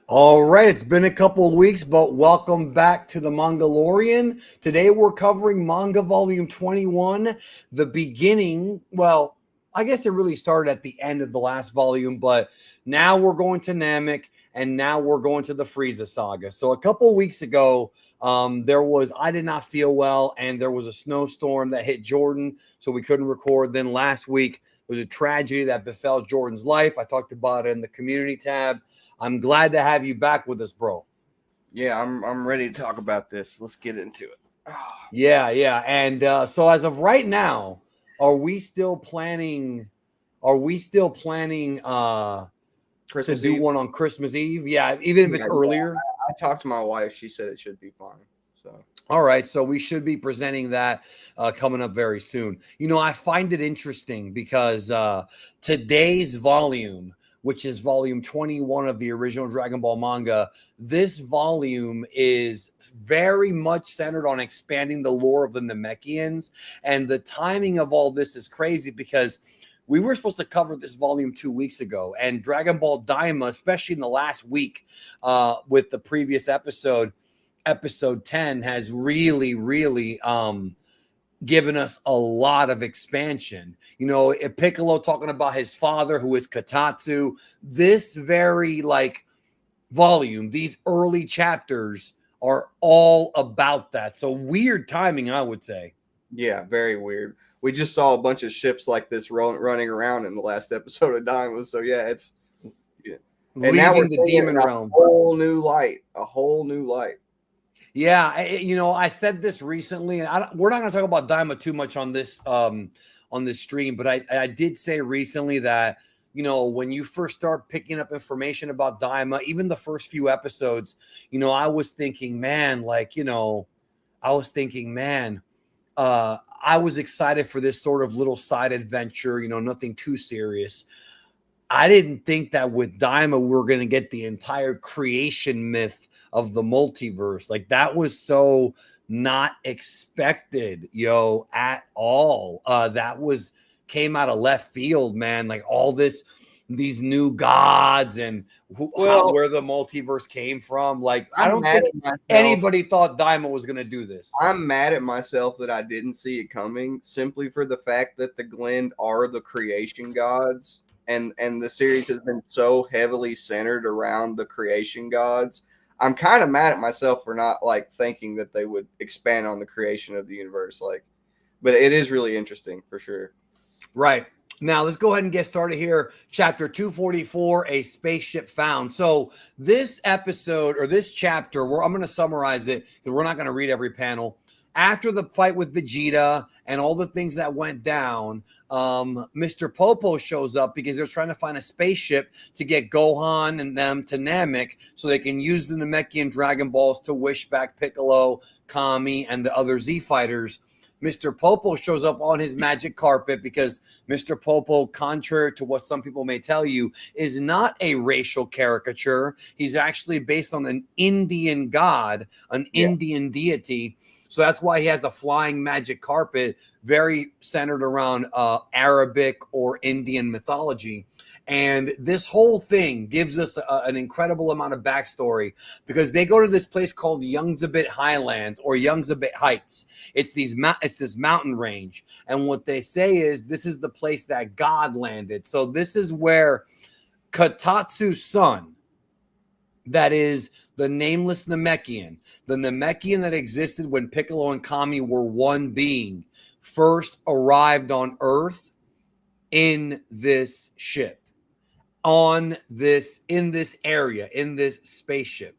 All right, it's been a couple of weeks, but welcome back to the Mangalorian. Today we're covering Manga Volume 21, the beginning. Well, I guess it really started at the end of the last volume, but now we're going to Namek and now we're going to the Frieza Saga. So a couple of weeks ago, I did not feel well, and there was a snowstorm that hit Jordan, so we couldn't record. Then last week was a tragedy that befell Jordan's life. I talked about it in the community tab. I'm glad to have you back with us, bro. Yeah, I'm ready to talk about this. Let's get into it. Yeah. And so as of right now, are we still planning? Are we still planning to Christmas do Eve. one on Christmas Eve? Yeah, even if Yeah, it's earlier. I talked to my wife. She said it should be fine. So All right, so we should be presenting that coming up very soon. You know, I find it interesting because today's volume, which is volume 21 of the original Dragon Ball manga, this volume is very much centered on expanding the lore of the Namekians. And the timing of all this is crazy because we were supposed to cover this volume 2 weeks ago. And Dragon Ball Daima, especially in the last week with the previous episode 10 has really given us a lot of expansion. You know, Piccolo talking about his father, who is Katatsu. This very volume, these early chapters are all about that. So weird timing, I would say. yeah, very weird. We just saw a bunch of ships like this running around in the last episode of Diamond. So yeah, it's yeah. And now we're Leaving the seeing it demon in a realm. whole new light. A whole new light. Yeah, I said this recently, and we're not going to talk about Daima too much on this stream, but I did say recently that when you first start picking up information about Daima, even the first few episodes, I was thinking, man, I was excited for this sort of little side adventure, nothing too serious. I didn't think that with Daima we were going to get the entire creation myth of the multiverse. Like that was so not expected, at all. That was came out of left field, man. Like all these new gods and Well, where the multiverse came from. Like I I'm don't mad think at myself. anybody thought Daima was going to do this. I'm mad at myself that I didn't see it coming simply for the fact that the Glen are the creation gods and the series has been so heavily centered around the creation gods. I'm kind of mad at myself for not like thinking that they would expand on the creation of the universe but it is really interesting for sure. Right. Now, let's go ahead and get started here. Chapter 244, A Spaceship Found. So, this episode or this chapter, I'm going to summarize it because we're not going to read every panel. After the fight with Vegeta and all the things that went down, Mr. Popo shows up because they're trying to find a spaceship to get Gohan and them to Namek so they can use the Namekian Dragon Balls to wish back Piccolo, Kami, and the other Z fighters. Mr. Popo shows up on his magic carpet because Mr. Popo, contrary to what some people may tell you, is not a racial caricature. He's actually based on an Indian god, an Indian deity. So that's why he has a flying magic carpet, very centered around Arabic or Indian mythology. And this whole thing gives us an incredible amount of backstory because they go to this place called Youngsabit Highlands or Youngsabit Heights. It's this mountain range, and what they say is this is the place that God landed. So this is where Katatsu's son, that is the nameless Namekian, the Namekian that existed when Piccolo and Kami were one being, first arrived on Earth in this ship. In this area, in this spaceship.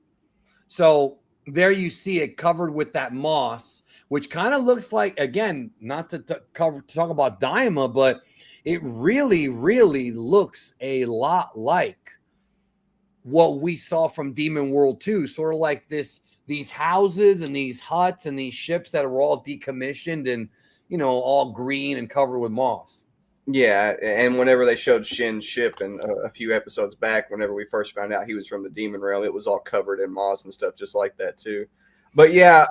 So there you see it covered with that moss, which kind of looks like, again, not to talk about Daima, but it really looks a lot like what we saw from Demon World 2, sort of like these houses and these huts and these ships that are all decommissioned and all green and covered with moss. Yeah, and whenever they showed Shin's ship and a few episodes back, whenever we first found out he was from the Demon Realm, it was all covered in moss and stuff just like that too. But yeah,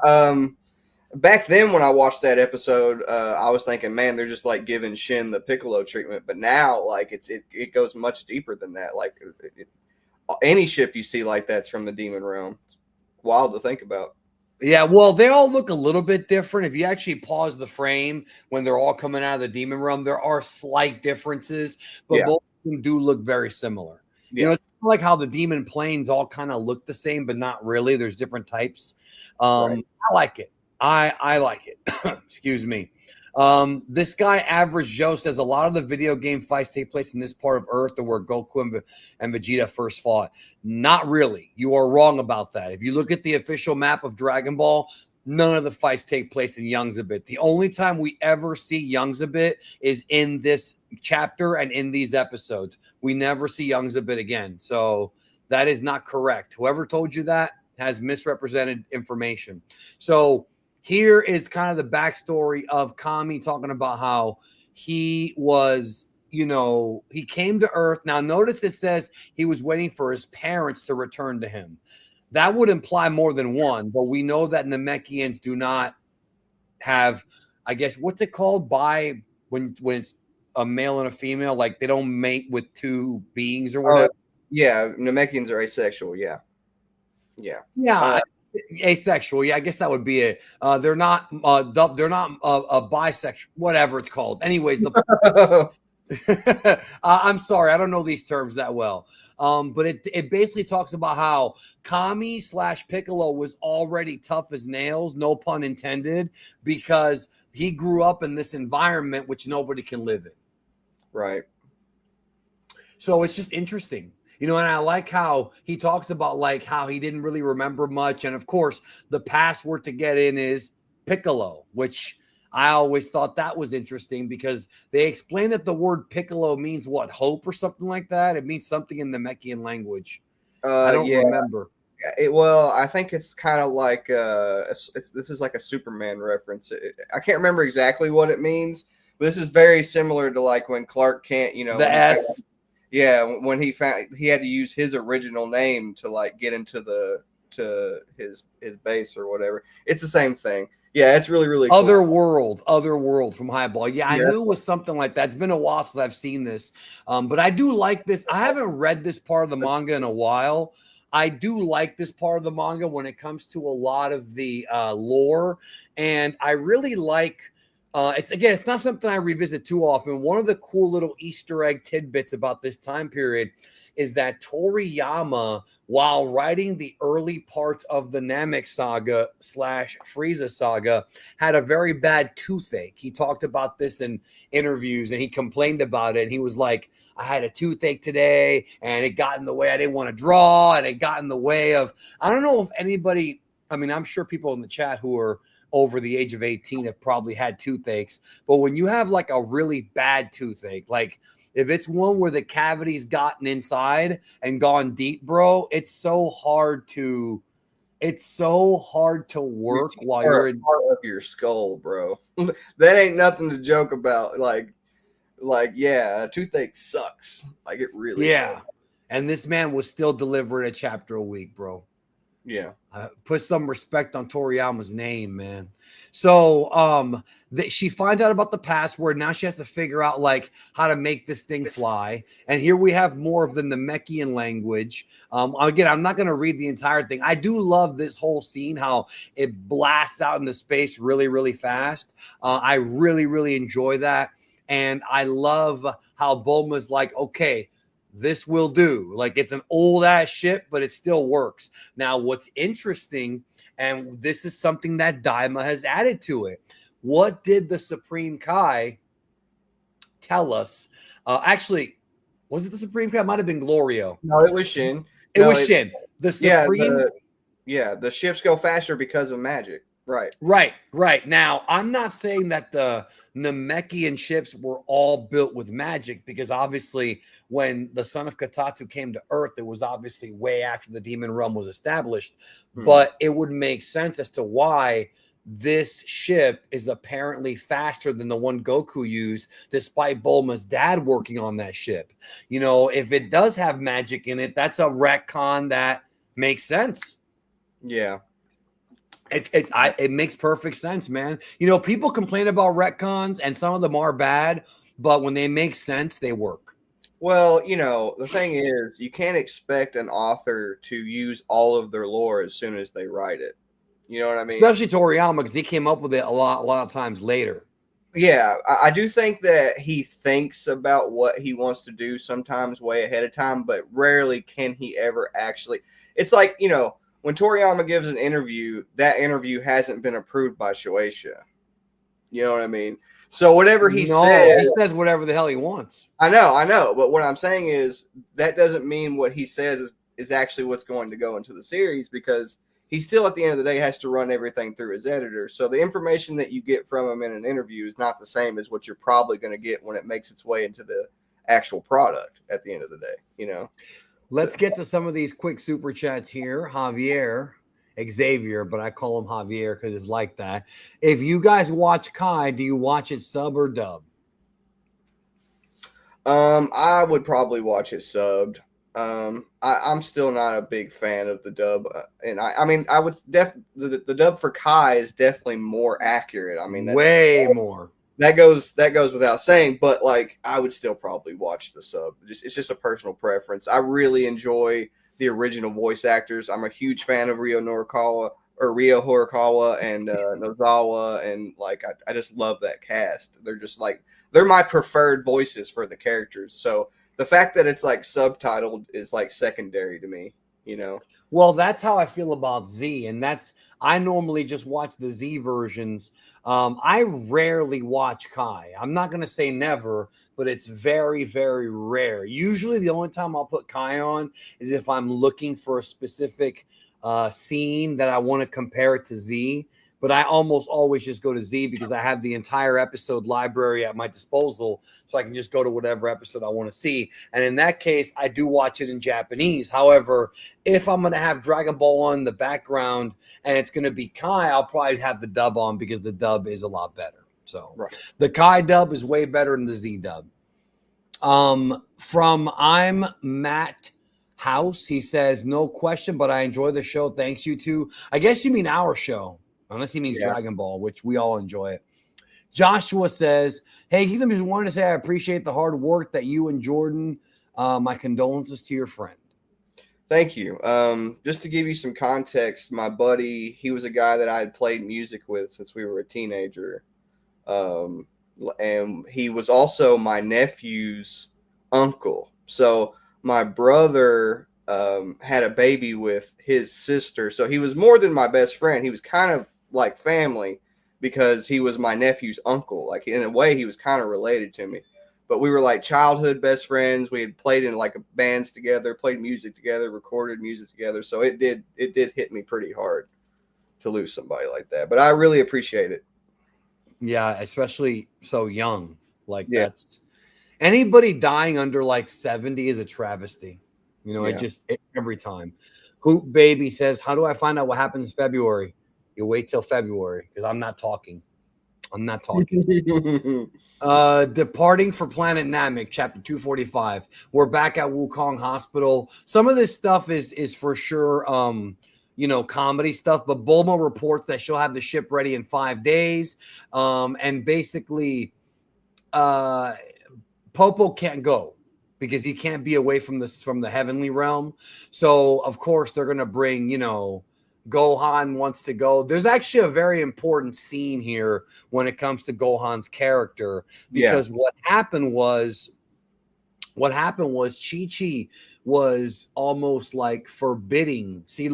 back then when I watched that episode, I was thinking, man, they're just like giving Shin the Piccolo treatment. But now, like it goes much deeper than that. Like any ship you see like that's from the demon realm. It's wild to think about. Yeah, well, they all look a little bit different. If you actually pause the frame when they're all coming out of the demon realm, there are slight differences, but both of them do look very similar. You know, it's like how the demon planes all kind of look the same, but not really. There's different types. I like it. I like it. Excuse me. This guy, Average Joe, says a lot of the video game fights take place in this part of Earth, or where Goku and Vegeta first fought. Not really. You are wrong about that. If you look at the official map of Dragon Ball, none of the fights take place in Yangzabit. The only time we ever see Yangzabit is in this chapter and in these episodes. We never see Yangzabit again. So that is not correct. Whoever told you that has misrepresented information. So here is kind of the backstory of Kami, talking about how he was, you know, he came to Earth. Now, notice it says he was waiting for his parents to return to him. That would imply more than one, but we know that Namekians do not have, I guess, what's it called? When it's a male and a female, like they don't mate with two beings or whatever. Yeah, Namekians are asexual. Yeah. Asexual. Yeah, I guess that would be it. They're not bisexual, whatever it's called. Anyways, I'm sorry, I don't know these terms that well. But it basically talks about how Kami / Piccolo was already tough as nails, no pun intended, because he grew up in this environment which nobody can live in. Right. So it's just interesting. You know, and I like how he talks about like how he didn't really remember much. And of course, the password to get in is Piccolo, which I always thought that was interesting because they explain that the word Piccolo means what, hope or something like that. It means something in the Namekian language. I don't remember. Well, I think it's kind of like this is like a Superman reference. I can't remember exactly what it means, but this is very similar to like when Clark Kent, you know, the S. Yeah, when he found he had to use his original name to like get into his base or whatever. It's the same thing. Yeah, it's really, really cool. Otherworld from Highball. Yeah, I knew it was something like that. It's been a while since I've seen this. But I do like this. I haven't read this part of the manga in a while. I do like this part of the manga when it comes to a lot of the lore. And I really like it's not something I revisit too often. One of the cool little Easter egg tidbits about this time period is that Toriyama, while writing the early parts of the Namek Saga / Frieza Saga, had a very bad toothache. He talked about this in interviews and he complained about it. And he was like, I had a toothache today and it got in the way. I didn't want to draw and it got in the way of, I don't know if anybody, I mean, I'm sure people in the chat who are over the age of 18 have probably had toothaches. But when you have like a really bad toothache, like if it's one where the cavity's gotten inside and gone deep, bro, it's so hard to work while you're in part of your skull, bro. That ain't nothing to joke about. Like yeah, toothache sucks. Like it really sucks. And this man was still delivering a chapter a week, bro. Yeah. Put some respect on Toriyama's name, man. So she finds out about the password. Now she has to figure out like how to make this thing fly. And here we have more of the Namekian language. Again, I'm not going to read the entire thing. I do love this whole scene, how it blasts out into space really, really fast. I really, really enjoy that. And I love how Bulma's like, okay, this will do. Like it's an old ass ship, but it still works. Now, what's interesting, and this is something that Daima has added to it. What did the Supreme Kai tell us? Actually, was it the Supreme Kai? It might have been Glorio. No, it was Shin. Shin. The Supreme. The ships go faster because of magic. Right. Now, I'm not saying that the Namekian ships were all built with magic, because obviously when the son of Katatsu came to Earth, it was obviously way after the demon realm was established. But it would make sense as to why this ship is apparently faster than the one Goku used, despite Bulma's dad working on that ship. You know, if it does have magic in it, that's a retcon that makes sense. Yeah. It makes perfect sense, man. You know, people complain about retcons and some of them are bad, but when they make sense, they work. Well, the thing is, you can't expect an author to use all of their lore as soon as they write it. You know what I mean? Especially Toriyama, because he came up with it a lot of times later. Yeah, I do think that he thinks about what he wants to do sometimes way ahead of time, but rarely can he ever actually. It's like, when Toriyama gives an interview, that interview hasn't been approved by Shueisha. You know what I mean? So whatever he No, he says, says whatever the hell he wants. I know, but what I'm saying is that doesn't mean what he says is actually what's going to go into the series, because he still at the end of the day has to run everything through his editor. So the information that you get from him in an interview is not the same as what you're probably going to get when it makes its way into the actual product at the end of the day. Let's get to some of these quick super chats here. Xavier, but I call him Javier because it's like that. If you guys watch Kai, do you watch it sub or dub? I would probably watch it subbed. I'm still not a big fan of the dub, and I mean, I would the dub for Kai is definitely more accurate. I mean, way more. That goes without saying, but like, I would still probably watch the sub. It's just a personal preference. I really enjoy the original voice actors. I'm a huge fan of Rio Horikawa and Nozawa, and like, I just love that cast. They're my preferred voices for the characters. So the fact that it's like subtitled is like secondary to me, Well, that's how I feel about Z, and I normally just watch the Z versions. I rarely watch Kai. I'm not going to say never, but it's very, very rare. Usually the only time I'll put Kai on is if I'm looking for a specific scene that I want to compare it to Z. But I almost always just go to Z because I have the entire episode library at my disposal, so I can just go to whatever episode I want to see. And in that case, I do watch it in Japanese. However, if I'm going to have Dragon Ball on in the background and it's going to be Kai, I'll probably have the dub on because the dub is a lot better. So The Kai dub is way better than the Z dub. From I'm Matt House, he says, no question, but I enjoy the show. Thanks, you two. I guess you mean our show. Unless he means Dragon Ball, which we all enjoy it. Joshua says, hey, Keith, just wanted to say I appreciate the hard work that you and Jordan. My condolences to your friend. Thank you. Just to give you some context, my buddy, he was a guy that I had played music with since we were a teenager. And he was also my nephew's uncle. So my brother had a baby with his sister. So he was more than my best friend. He was kind of like family because he was my nephew's uncle. Like, in a way, he was kind of related to me. But we were like childhood best friends. We had played in like bands together, played music together, recorded music together. So it did hit me pretty hard to lose somebody like that. But I really appreciate it. Yeah, especially so young. Like, that's anybody dying under like 70 is a travesty. Every time. Hoop Baby says, how do I find out what happens in February? You wait till February because I'm not talking. Departing for Planet Namek, chapter 245. We're back at Wukong Hospital. Some of this stuff is for sure, comedy stuff. But Bulma reports that she'll have the ship ready in 5 days. And basically, Popo can't go because he can't be away from the heavenly realm. So of course they're gonna bring, Gohan wants to go. There's actually a very important scene here when it comes to Gohan's character, because what happened was Chi-Chi was almost like forbidding. See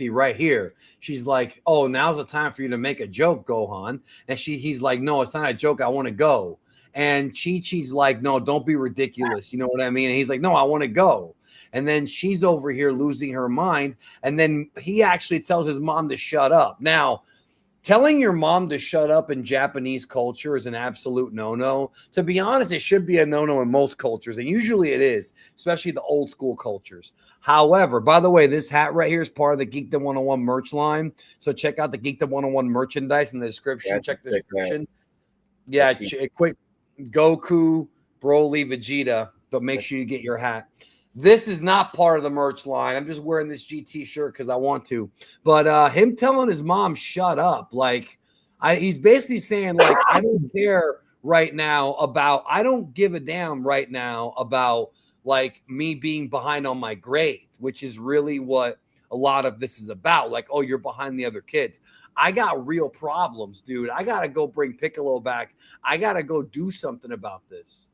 right here. She's like, oh, now's the time for you to make a joke, Gohan. And he's like, no, it's not a joke. I want to go. And Chi-Chi's like, no, don't be ridiculous. You know what I mean? And he's like, no, I want to go. And then she's over here losing her mind. And then he actually tells his mom to shut up. Now, telling your mom to shut up in Japanese culture is an absolute no-no. To be honest, it should be a no-no in most cultures. And usually it is, especially the old school cultures. However, by the way, this hat right here is part of the Geekdom 101 merch line. So check out the Geekdom 101 merchandise in the description. Check the description. Yeah, quick. Goku, Broly, Vegeta. But make sure you get your hat. This is not part of the merch line. I'm just wearing this GT shirt because I want to. But him telling his mom, shut up. Like, he's basically saying, like, I don't care right now about, I don't give a damn right now about, like me being behind on my grades, which is really what a lot of this is about. Like, oh, you're behind the other kids. I got real problems, dude. I got to go bring Piccolo back. I got to go do something about this.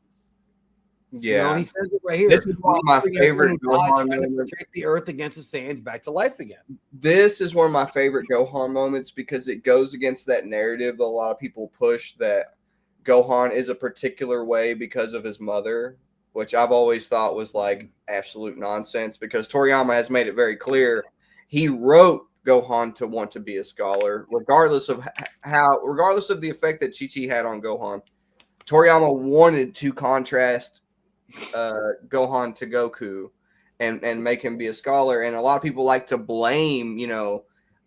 You know, Yeah, he says it right here. this is one of my favorite Gohan trying to moments. protect the Earth against the Saiyans back to life again. This is one of my favorite Gohan moments because it goes against that narrative that a lot of people push that Gohan is a particular way because of his mother, which I've always thought was like absolute nonsense because Toriyama has made it very clear he wrote Gohan to want to be a scholar, regardless of regardless of the effect that Chi-Chi had on Gohan. Toriyama wanted to contrast Gohan to Goku and make him be a scholar. And a lot of people like to blame,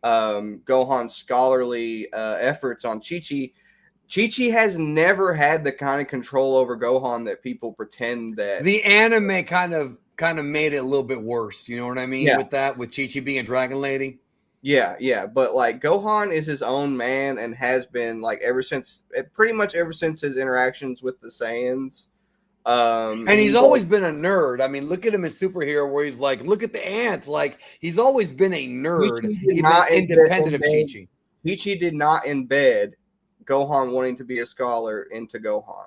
Gohan's scholarly efforts on Chi-Chi. Chi-Chi has never had the kind of control over Gohan that people pretend that. The anime kind of made it a little bit worse. You know what I mean? Yeah. With that, with Chi-Chi being a dragon lady. Yeah. But like Gohan is his own man and has been like pretty much ever since his interactions with the Saiyans. And he's always been a nerd. I mean, look at him in Superhero where he's like, look at the ants. Like, he's always been a nerd, even independent of Chi-Chi. Chi-Chi did not embed Gohan wanting to be a scholar into Gohan.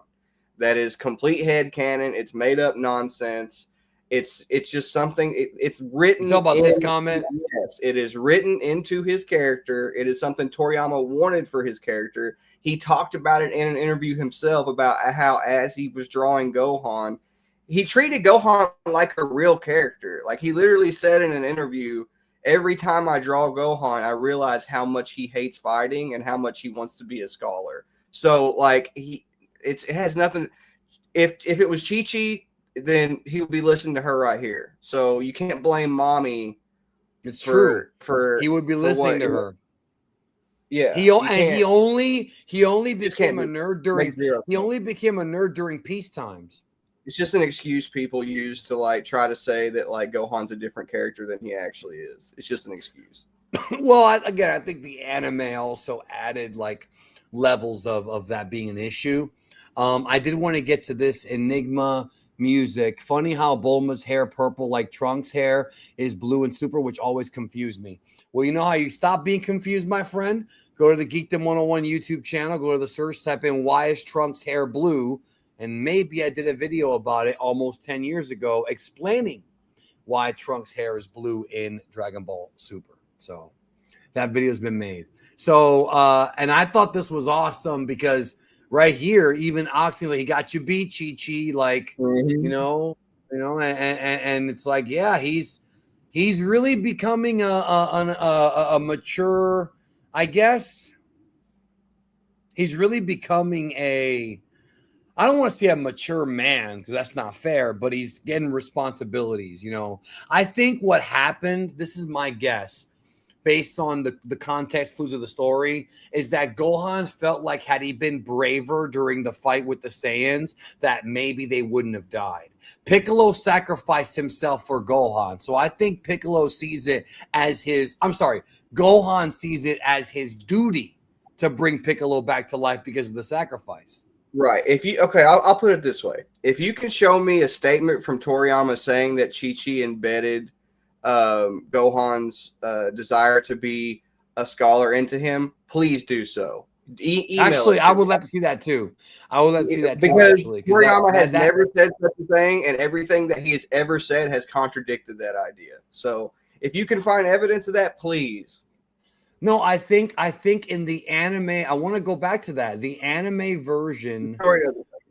That is complete headcanon. It's made up nonsense. It's just something. It's written. You talk about this comment. Yes, it is written into his character. It is something Toriyama wanted for his character. He talked about it in an interview himself about how, as he was drawing Gohan, he treated Gohan like a real character. Like he literally said in an interview, "Every time I draw Gohan, I realize how much he hates fighting and how much he wants to be a scholar." So, like it has nothing. If it was Chi-Chi, then he would be listening to her right here. So you can't blame mommy. It's true. For he would be listening to her. Yeah. He only became a nerd during peace times. It's just an excuse people use to like try to say that like Gohan's a different character than he actually is. It's just an excuse. Well, I think the anime also added like levels of that being an issue. I did want to get to this Enigma music. Funny how Bulma's hair purple like Trunks' hair is blue and Super, which always confused me. Well, you know how you stop being confused, my friend? Go to the Geekdom 101 YouTube channel, go to the search, type in why is Trunks' hair blue? And maybe I did a video about it almost 10 years ago explaining why Trunks' hair is blue in Dragon Ball Super. So that video has been made. So, and I thought this was awesome because right here, even Oxy, like, he got you beat, Chi-Chi, like, and it's like, yeah, he's really becoming a mature, I guess. He's really becoming I don't want to say a mature man because that's not fair, but he's getting responsibilities, I think what happened, this is my guess, based on the context clues of the story, is that Gohan felt like had he been braver during the fight with the Saiyans, that maybe they wouldn't have died. Piccolo sacrificed himself for Gohan. So I think Piccolo sees it as Gohan sees it as his duty to bring Piccolo back to life because of the sacrifice. Right. I'll put it this way. If you can show me a statement from Toriyama saying that Chi-Chi embedded Gohan's desire to be a scholar into him, please do so. Actually, I would like to see that too. Because Toriyama has never said such a thing, and everything that he has ever said has contradicted that idea. So if you can find evidence of that, please. No, I think in the anime, I want to go back to that. The anime version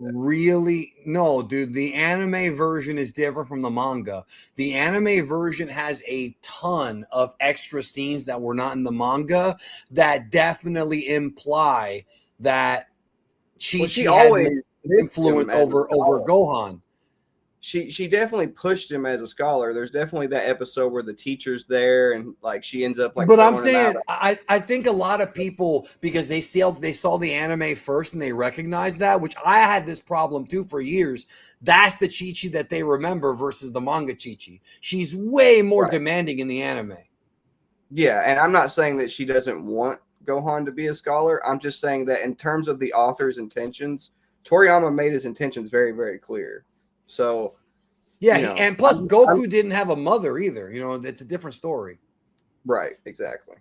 the anime version is different from the manga. The anime version has a ton of extra scenes that were not in the manga that definitely imply that Chi-Chi had influence over Gohan. She definitely pushed him as a scholar. There's definitely that episode where the teacher's there and like she ends up like. But I'm saying I think a lot of people, because they saw the anime first and they recognized that, which I had this problem too for years. That's the Chi-Chi that they remember versus the manga Chi-Chi. She's way more demanding in the anime. Yeah, and I'm not saying that she doesn't want Gohan to be a scholar. I'm just saying that in terms of the author's intentions, Toriyama made his intentions very, very clear. So Yeah, You know, and plus Goku didn't have a mother either. You know, it's a different story. right, exactly.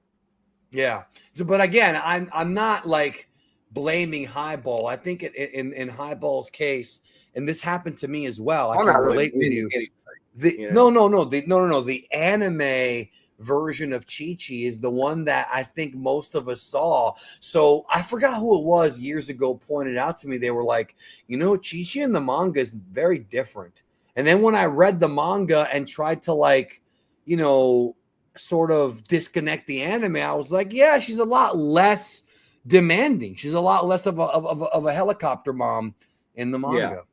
Yeah. So, but again, I'm not like blaming Highball. I think in Highball's case, and this happened to me as well. I I'm can not really relate with you. anything, The you no, know. no, no, no. The anime version of Chi-Chi is the one that I think most of us saw. So I forgot who it was years ago pointed out to me. They were like, you know, Chi-Chi in the manga is very different. And then when I read the manga and tried to like, you know, sort of disconnect the anime, I was like, yeah, she's a lot less demanding. She's a lot less of a helicopter mom in the Yeah. manga.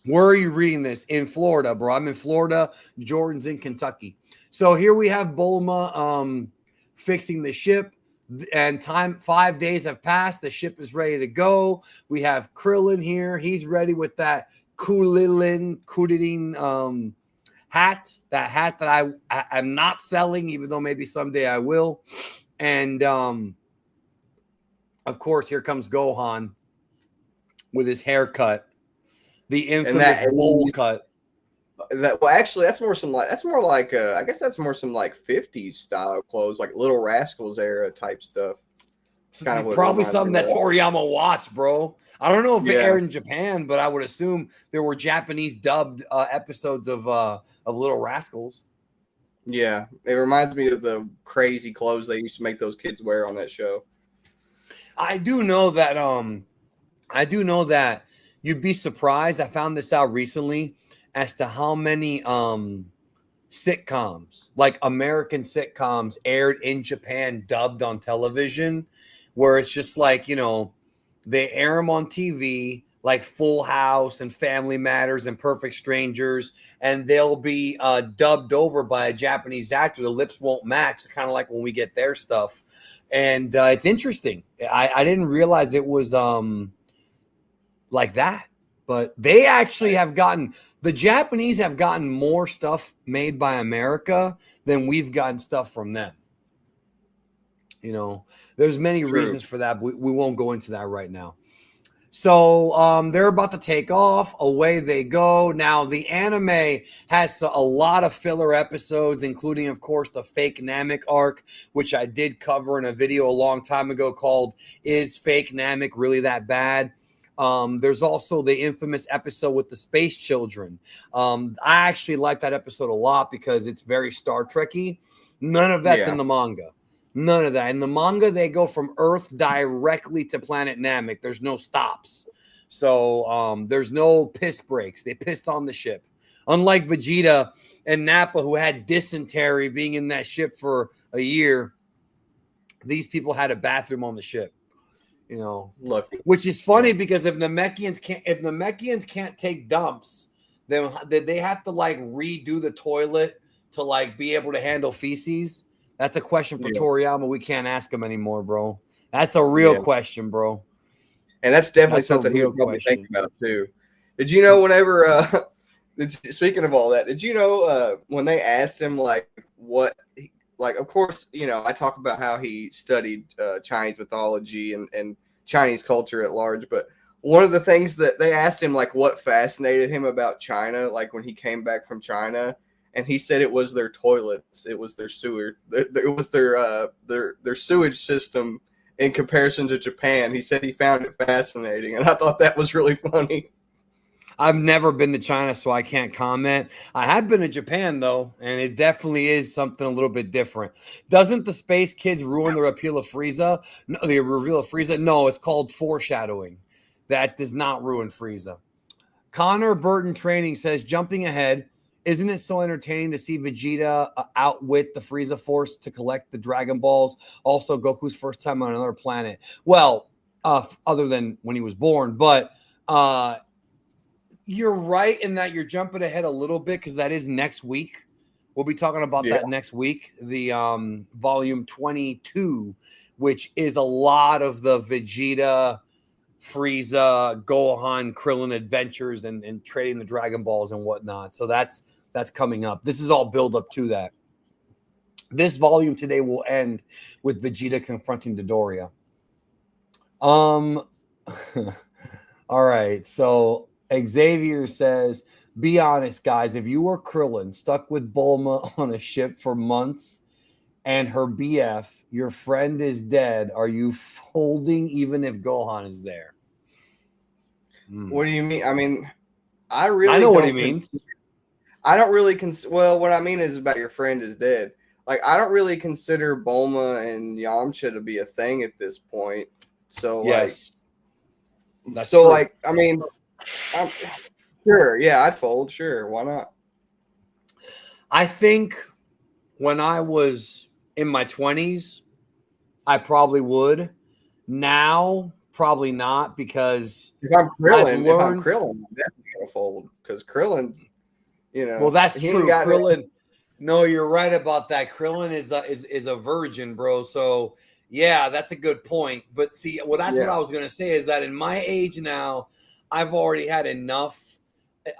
Where are you reading this? In Florida, bro. I'm in Florida. Jordan's in Kentucky. So here we have Bulma fixing the ship, and 5 days have passed. The ship is ready to go. We have Krillin here. He's ready with that Kulilin hat. That hat that I'm not selling, even though maybe someday I will. And of course, here comes Gohan with his haircut. The infamous bowl cut. That well, actually, that's more like I guess that's more some like 50s style clothes, like Little Rascals era type stuff. Kind of probably something that Toriyama watched, bro. I don't know if it aired in Japan, but I would assume there were Japanese dubbed episodes of Little Rascals. Yeah, it reminds me of the crazy clothes they used to make those kids wear on that show. I do know that you'd be surprised. I found this out recently as to how many sitcoms, like American sitcoms, aired in Japan dubbed on television, where it's just like, you know, they air them on TV, like Full House and Family Matters and Perfect Strangers, and they'll be dubbed over by a Japanese actor. The lips won't match, kind of like when we get their stuff. And it's interesting. I didn't realize it was like that, but they actually have gotten, the Japanese have gotten more stuff made by America than we've gotten stuff from them. You know, there's many reasons for that, but we won't go into that right now. So they're about to take off. Away they go. Now, the anime has a lot of filler episodes, including, of course, the fake Namek arc, which I did cover in a video a long time ago called Is Fake Namek Really That Bad? There's also the infamous episode with the space children. I actually like that episode a lot because it's very Star Trek-y. None of that's in the manga. None of that. In the manga, they go from Earth directly to planet Namek. There's no stops. So there's no piss breaks. They pissed on the ship. Unlike Vegeta and Nappa, who had dysentery being in that ship for a year, these people had a bathroom on the ship. You know, which is funny because if Namekians can't take dumps, then they have to like redo the toilet to like be able to handle feces. That's a question for Toriyama. We can't ask him anymore, bro. That's a real question, bro. And that's definitely something he would probably think about too. Did you know whenever speaking of all that, did you know when they asked him like what like, of course, you know, I talk about how he studied Chinese mythology and Chinese culture at large, but one of the things that they asked him, like, what fascinated him about China, like when he came back from China, and he said it was their toilets, it was their sewer, it was their sewage system in comparison to Japan. He said he found it fascinating, and I thought that was really funny. I've never been to China, so I can't comment. I have been to Japan, though, and it definitely is something a little bit different. Doesn't the Space Kids ruin the repeal of Frieza? No, the reveal of Frieza? No, it's called foreshadowing. That does not ruin Frieza. Connor Burton Training says, jumping ahead, isn't it so entertaining to see Vegeta outwit the Frieza Force to collect the Dragon Balls? Also, Goku's first time on another planet. Well, other than when he was born, but you're right in that you're jumping ahead a little bit because that is next week. We'll be talking about that next week, the volume 22, which is a lot of the Vegeta, Frieza, Gohan, Krillin adventures and trading the Dragon Balls and whatnot. So that's coming up. This is all build up to that. This volume today will end with Vegeta confronting Dodoria. All right. So Xavier says Be honest, guys. If you were Krillin, stuck with Bulma on a ship for months, and her BF, your friend is dead, are you folding even if Gohan is there? What do you mean? I mean, I I really know what he don't. means. I don't really well, what I mean is about your friend is dead. Like, I don't really consider Bulma and Yamcha to be a thing at this point. So Yes, that's so true. like, I mean, I'm, sure, yeah, I'd fold. Sure, why not? I think when I was in my 20s, I probably would. Now, probably not, because If I'm I've Krillin, learned. I'm definitely gonna fold because Krillin, Well, that's he ain't true. got Krillin. No, you're right about that. Krillin is a virgin, bro. So yeah, that's a good point. But see, well, that's what yeah. I was gonna say is that in my age now, I've already had enough.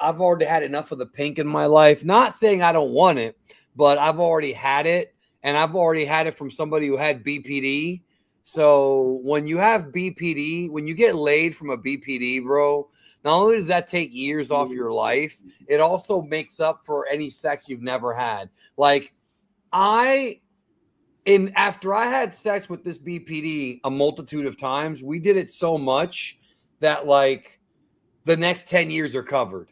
I've already had enough of the pink in my life. Not saying I don't want it, but I've already had it, and I've already had it from somebody who had BPD. So when you have BPD, when you get laid from a BPD, bro, not only does that take years off your life, it also makes up for any sex you've never had. Like after I had sex with this BPD a multitude of times, we did it so much that like the next 10 years are covered.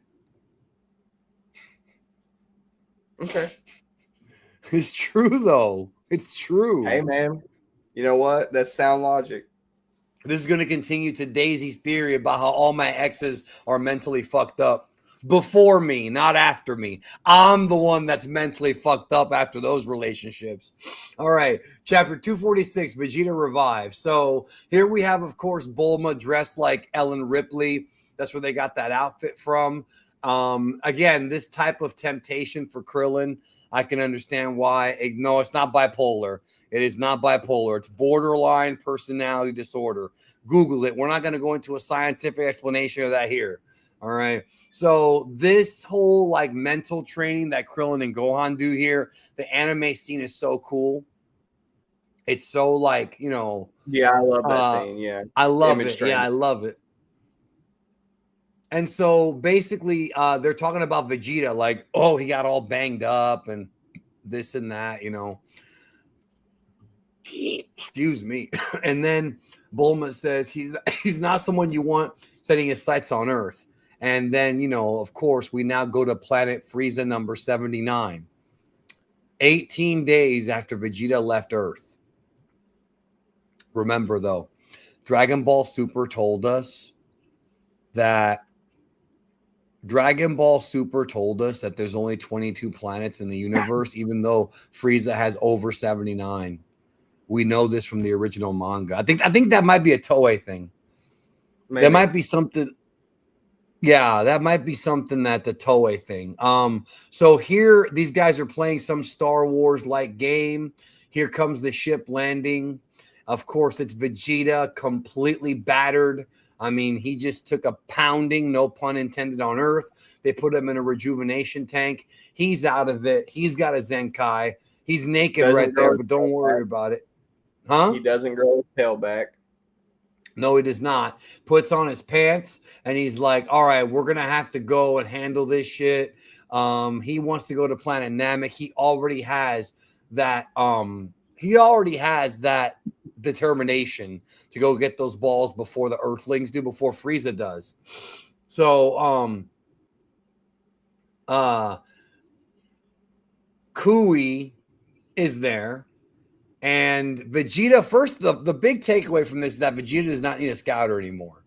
Okay. It's true though. It's true. Hey man, you know what? That's sound logic. This is going to continue to Daisy's theory about how all my exes are mentally fucked up before me, not after me. I'm the one that's mentally fucked up after those relationships. All right, chapter 246, Vegeta revives. So here we have, of course, Bulma dressed like Ellen Ripley. That's where they got that outfit from. Again, this type of temptation for Krillin, I can understand why. No, it's not bipolar. It is not bipolar. It's borderline personality disorder. Google it. We're not going to go into a scientific explanation of that here. All right. So this whole like mental training that Krillin and Gohan do here, the anime scene is so cool. It's so like, Yeah, I love that scene. Yeah. I love Image it. Yeah, training. I love it. And so basically, they're talking about Vegeta, like, oh, he got all banged up and this and that, Excuse me. And then Bulma says he's not someone you want setting his sights on Earth. And then, of course, we now go to planet Frieza number 79. 18 days after Vegeta left Earth. Remember, though, Dragon Ball Super told us that there's only 22 planets in the universe, even though Frieza has over 79. We know this from the original manga. I think that might be a Toei thing. Maybe. There might be something. Yeah, that might be something that the Toei thing. So here these guys are playing some Star Wars like game. Here comes the ship landing. Of course, it's Vegeta completely battered. I mean, he just took a pounding, no pun intended, on Earth. They put him in a rejuvenation tank. He's out of it. He's got a Zenkai. He's naked right there, but don't worry about it. Huh? He doesn't grow his tail back. No, he does not. Puts on his pants and he's like, all right, we're going to have to go and handle this shit. He wants to go to planet Namek. He already has that determination to go get those balls before the Earthlings do, before Frieza does. So, Kui is there. And Vegeta, first, the big takeaway from this is that Vegeta does not need a scouter anymore,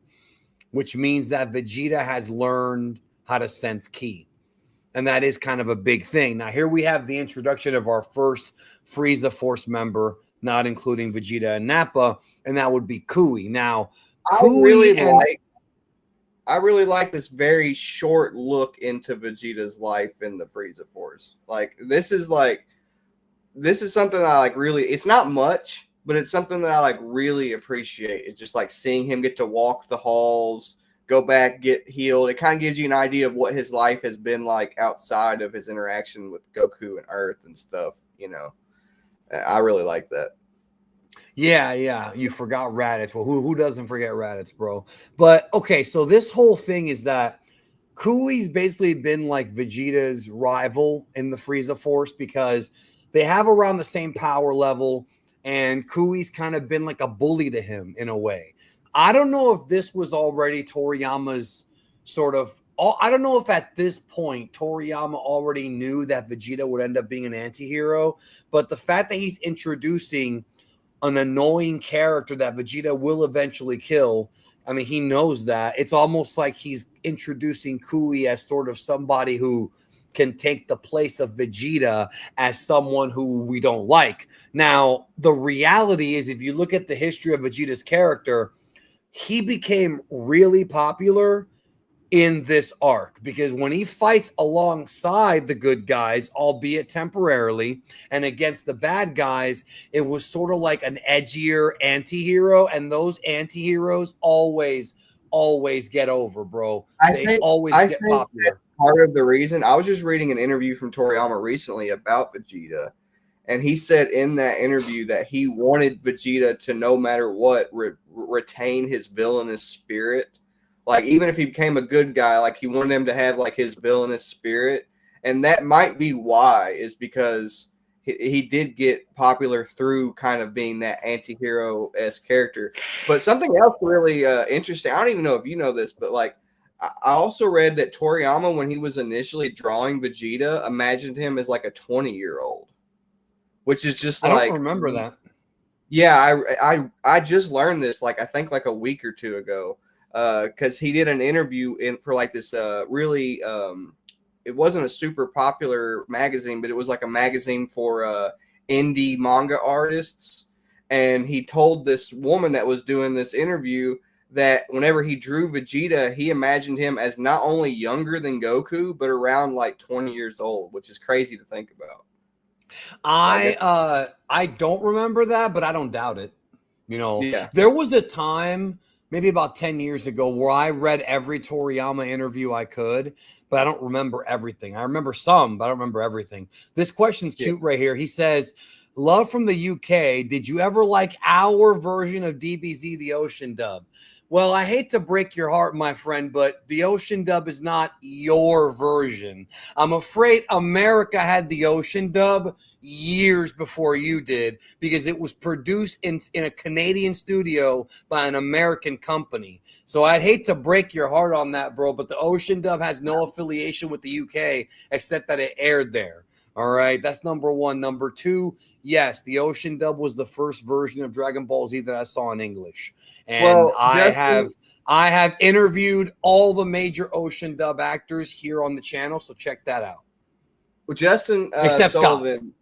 which means that Vegeta has learned how to sense ki. And that is kind of a big thing. Now, here we have the introduction of our first Frieza Force member, not including Vegeta and Nappa, and that would be Kui. Now, I really like this very short look into Vegeta's life in the Frieza Force. This is something I like really, it's not much, but it's something that I like really appreciate. It's just like seeing him get to walk the halls, go back, get healed. It kind of gives you an idea of what his life has been like outside of his interaction with Goku and Earth and stuff, I really like that. Yeah. You forgot Raditz. Well, who doesn't forget Raditz, bro? But okay, so this whole thing is that Kui's basically been like Vegeta's rival in the Frieza Force because they have around the same power level, and Kui's kind of been like a bully to him in a way. I don't know if this was already Toriyama's sort of. I don't know if at this point Toriyama already knew that Vegeta would end up being an anti-hero, but the fact that he's introducing an annoying character that Vegeta will eventually kill, I mean, he knows that. It's almost like he's introducing Kui as sort of somebody who can take the place of Vegeta as someone who we don't like. Now, the reality is, if you look at the history of Vegeta's character, he became really popular in this arc because when he fights alongside the good guys, albeit temporarily, and against the bad guys, it was sort of like an edgier anti-hero, and those anti-heroes always get over, bro. They always get popular. Part of the reason, I was just reading an interview from Toriyama recently about Vegeta, and he said in that interview that he wanted Vegeta to, no matter what, retain his villainous spirit. Like, even if he became a good guy, like, he wanted him to have, like, his villainous spirit. And that might be why, is because he did get popular through kind of being that anti-hero-esque character. But something else really interesting, I don't even know if you know this, but, like, I also read that Toriyama, when he was initially drawing Vegeta, imagined him as, like, a 20-year-old. Which is just, like... I don't remember that. Yeah, I just learned this, like, I think, like, a week or two ago. Because he did an interview for like this really it wasn't a super popular magazine, but it was like a magazine for indie manga artists, and he told this woman that was doing this interview that whenever he drew Vegeta, he imagined him as not only younger than Goku, but around like 20 years old, which is crazy to think about. I don't remember that, but I don't doubt it. You know, yeah. There was a time maybe about 10 years ago where I read every Toriyama interview I could, but I don't remember everything. I remember some, but I don't remember everything. This question's cute right here. He says, love from the UK. Did you ever like our version of DBZ, the Ocean dub? Well, I hate to break your heart, my friend, but the Ocean dub is not your version. I'm afraid America had the Ocean dub years before you did because it was produced in a Canadian studio by an American company. So I'd hate to break your heart on that, bro, but the Ocean dub has no affiliation with the UK except that it aired there. All right, that's number one. Number two, yes, the Ocean dub was the first version of Dragon Ball Z that I saw in English. And I have interviewed all the major Ocean dub actors here on the channel, so check that out. Well, Justin Except Sullivan, Scott.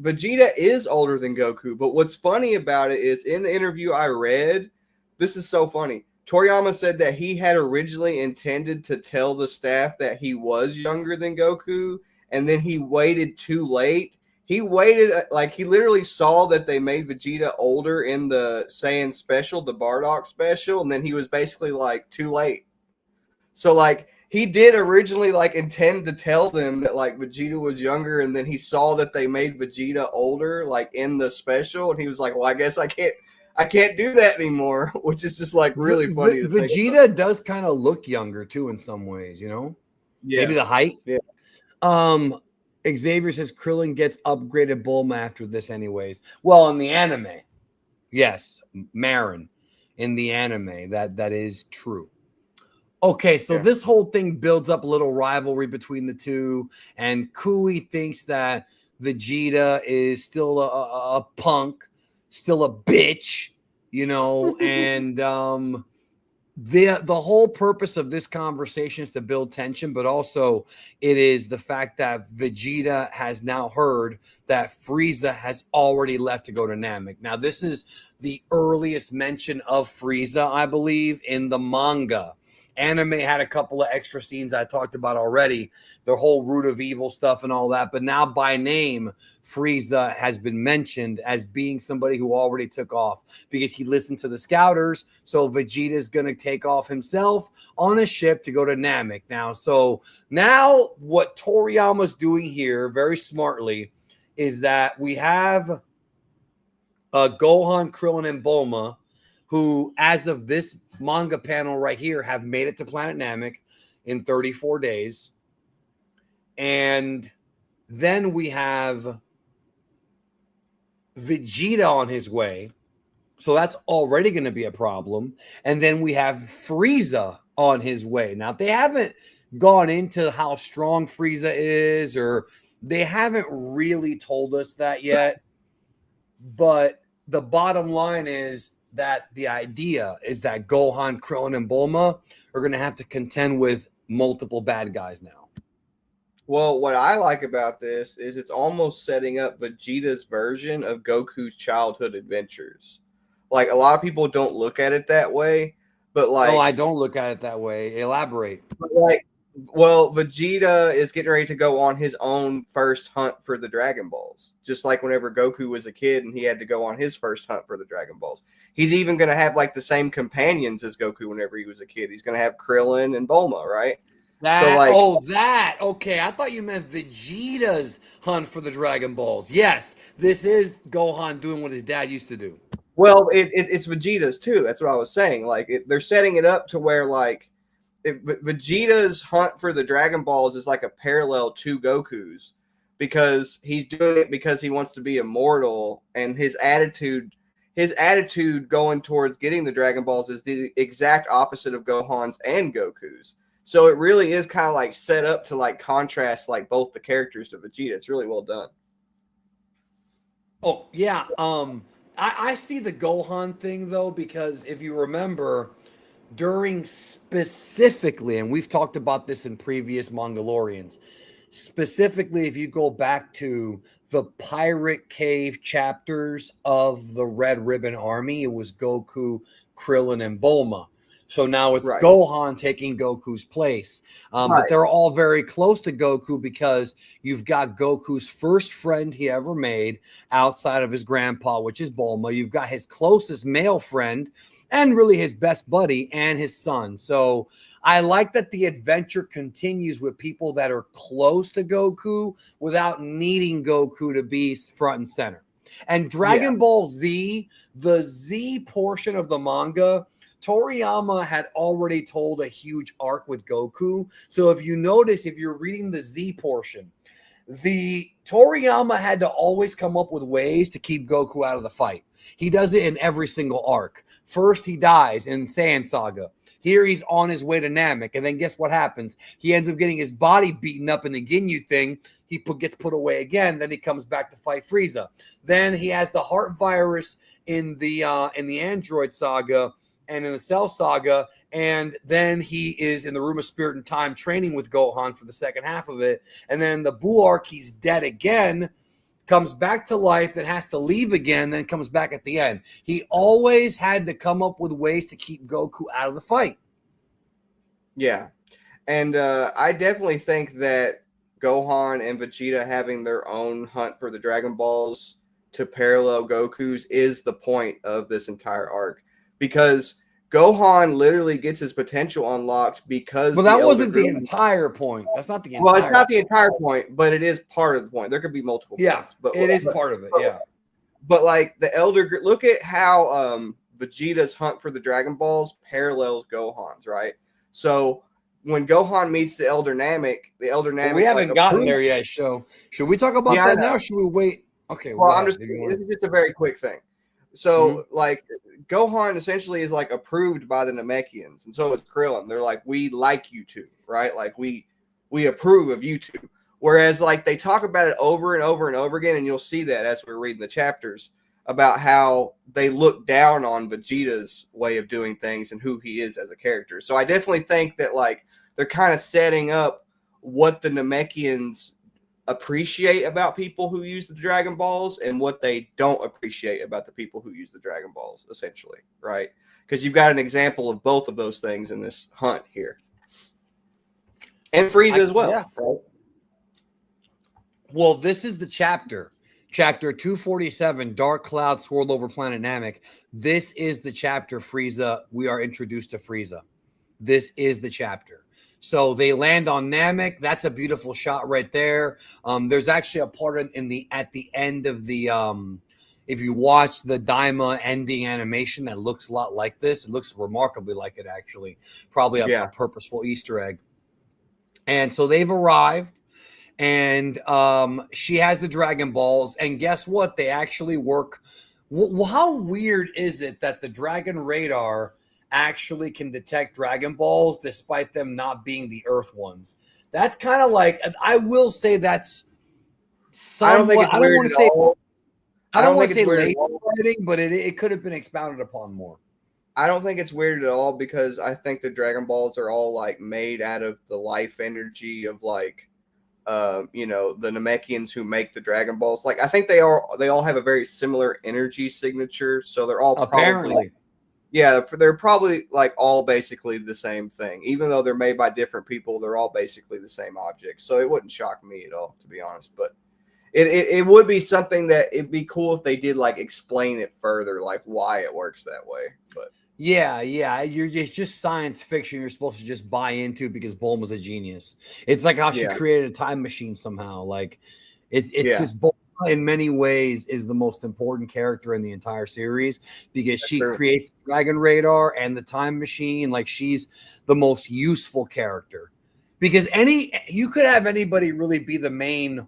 Vegeta is older than Goku, but what's funny about it is in the interview I read, this is so funny. Toriyama said that he had originally intended to tell the staff that he was younger than Goku, and then he waited too late. He waited, like, he literally saw that they made Vegeta older in the Saiyan special, the Bardock special, and then he was basically like, too late. So, like, he did originally, like, intend to tell them that, like, Vegeta was younger, and then he saw that they made Vegeta older, like, in the special, and he was like, well, I guess I can't do that anymore, which is just, like, really funny to think Vegeta about. does kind of look younger, too, in some ways, you know? Yeah. Maybe the height. Yeah. Xavier says Krillin gets upgraded Bulma after this anyways. Well, in the anime, yes, Marin. In the anime, that is true. Okay, so this whole thing builds up a little rivalry between the two, and Kui thinks that Vegeta is still a punk, still a bitch, you know, and the whole purpose of this conversation is to build tension, but also it is the fact that Vegeta has now heard that Frieza has already left to go to Namek. Now, this is the earliest mention of Frieza, I believe, in the manga. Anime had a couple of extra scenes I talked about already, the whole root of evil stuff and all that. But now by name, Frieza has been mentioned as being somebody who already took off because he listened to the scouters. So Vegeta is going to take off himself on a ship to go to Namek. Now what Toriyama's doing here very smartly is that we have Gohan, Krillin, and Bulma, who, as of this manga panel right here, have made it to Planet Namek. in 34 days. And then we have Vegeta on his way. So that's already going to be a problem. And then we have Frieza on his way. Now, they haven't gone into how strong Frieza is, or they haven't really told us that yet. But the bottom line is that the idea is that Gohan, Krillin, and Bulma are going to have to contend with multiple bad guys now. Well, what I like about this is it's almost setting up Vegeta's version of Goku's childhood adventures. Like, a lot of people don't look at it that way, but like, No, I don't look at it that way. Elaborate. Like, well, Vegeta is getting ready to go on his own first hunt for the Dragon Balls, just like whenever Goku was a kid and he had to go on his first hunt for the Dragon Balls. He's even going to have like the same companions as Goku whenever he was a kid. He's going to have Krillin and Bulma, right? Okay. I thought you meant Vegeta's hunt for the Dragon Balls. Yes, this is Gohan doing what his dad used to do. Well, it's Vegeta's too. That's what I was saying. Like, they're setting it up to where like Vegeta's hunt for the Dragon Balls is like a parallel to Goku's, because he's doing it because he wants to be immortal, and his attitude going towards getting the Dragon Balls is the exact opposite of Gohan's and Goku's. So it really is kind of like set up to like contrast like both the characters to Vegeta. It's really well done. Oh, yeah. I see the Gohan thing, though, because if you remember, during specifically, and we've talked about this in previous Mangalorians, specifically if you go back to the Pirate Cave chapters of the Red Ribbon Army, it was Goku, Krillin, and Bulma. So now it's Right. Gohan taking Goku's place. Right. But they're all very close to Goku because you've got Goku's first friend he ever made outside of his grandpa, which is Bulma. You've got his closest male friend and really his best buddy and his son. So I like that the adventure continues with people that are close to Goku without needing Goku to be front and center. And Dragon Ball Z, the Z portion of the manga, Toriyama had already told a huge arc with Goku. So if you notice, if you're reading the Z portion, the Toriyama had to always come up with ways to keep Goku out of the fight. He does it in every single arc. First, he dies in Saiyan Saga. Here he's on his way to Namek, and then guess what happens? He ends up getting his body beaten up in the Ginyu thing. He gets put away again. Then he comes back to fight Frieza. Then he has the heart virus in the Android Saga and in the Cell Saga, and then he is in the Room of Spirit and Time training with Gohan for the second half of it. And then the Buu arc, he's dead again, comes back to life, then has to leave again, then comes back at the end. He always had to come up with ways to keep Goku out of the fight. Yeah. And I definitely think that Gohan and Vegeta having their own hunt for the Dragon Balls to parallel Goku's is the point of this entire arc. Because Gohan literally gets his potential unlocked because. But that wasn't the entire point. That's not the entire. Well, it's not the entire point, but it is part of the point. There could be multiple points, but it is part of it. Yeah. But like the Elder, look at how Vegeta's hunt for the Dragon Balls parallels Gohan's, right? So when Gohan meets the Elder Namek, we haven't gotten there yet. So should we talk about that now? Or should we wait? Okay. Well, this is just a very quick thing. So like Gohan essentially is like approved by the Namekians, and so is Krillin. They're like, we like you two, right? Like we approve of you two. Whereas like they talk about it over and over and over again, and you'll see that as we're reading the chapters about how they look down on Vegeta's way of doing things and who he is as a character. So I definitely think that like they're kind of setting up what the Namekians appreciate about people who use the Dragon Balls and what they don't appreciate about the people who use the Dragon Balls, essentially, right? Because you've got an example of both of those things in this hunt here. And Frieza as well. Yeah. Right? Well, this is the chapter 247, Dark Cloud Swirled Over Planet Namek. This is the chapter, Frieza. We are introduced to Frieza. This is the chapter. So they land on Namek. That's a beautiful shot right there. There's actually a part at the end of the if you watch the Daima ending animation that looks a lot like this. It looks remarkably like it, actually. Probably a purposeful Easter egg. And so they've arrived, and she has the Dragon Balls. And guess what? They actually work. How weird is it that the Dragon Radar actually can detect Dragon Balls despite them not being the Earth ones? That's kind of like, I will say that's I don't think somewhat. it's I don't weird want to at say. all. I don't want to think say it's weird at lazy all. writing, but it could have been expounded upon more. I don't think it's weird at all because I think the Dragon Balls are all like made out of the life energy of like you know, the Namekians who make the Dragon Balls. Like I think they all have a very similar energy signature, so they're all Apparently. they're probably like all basically the same thing. Even though they're made by different people, they're all basically the same object. So it wouldn't shock me at all, to be honest. But it would be something that it'd be cool if they did like explain it further, like why it works that way. But Yeah, it's just science fiction you're supposed to just buy into because Bulma's a genius. It's like how she yeah, created a time machine somehow. Like it's yeah, just Bulma in many ways is the most important character in the entire series because that's she true. creates the Dragon Radar and the time machine. Like she's the most useful character. Because you could have anybody really be the main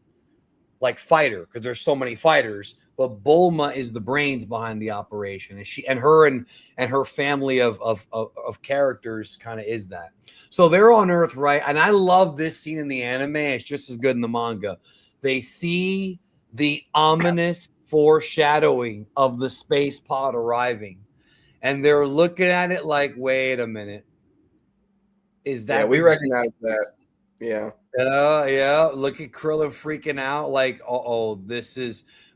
like fighter because there's so many fighters, but Bulma is the brains behind the operation, and her family of characters kind of is that. So they're on Earth, right? And I love this scene in the anime. It's just as good in the manga. They see the ominous foreshadowing of the space pod arriving, and they're looking at it like, "Wait a minute, is Yeah, that we Vegeta?" recognize that. Yeah. Yeah. Look at Krillin freaking out like,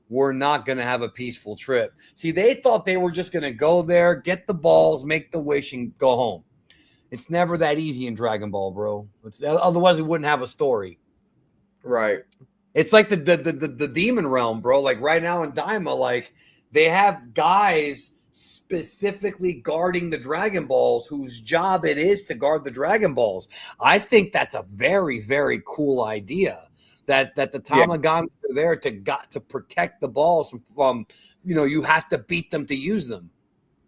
we're not going to have a peaceful trip. See, they thought they were just going to go there, get the balls, make the wish, and go home. It's never that easy in Dragon Ball, bro. Otherwise, we wouldn't have a story. Right. It's like the demon realm, bro. Like right now in Daima, like they have guys specifically guarding the Dragon Balls whose job it is to guard the Dragon Balls. I think that's a very, very cool idea. That the Yeah. Tamagotchis are there to protect the balls from you have to beat them to use them.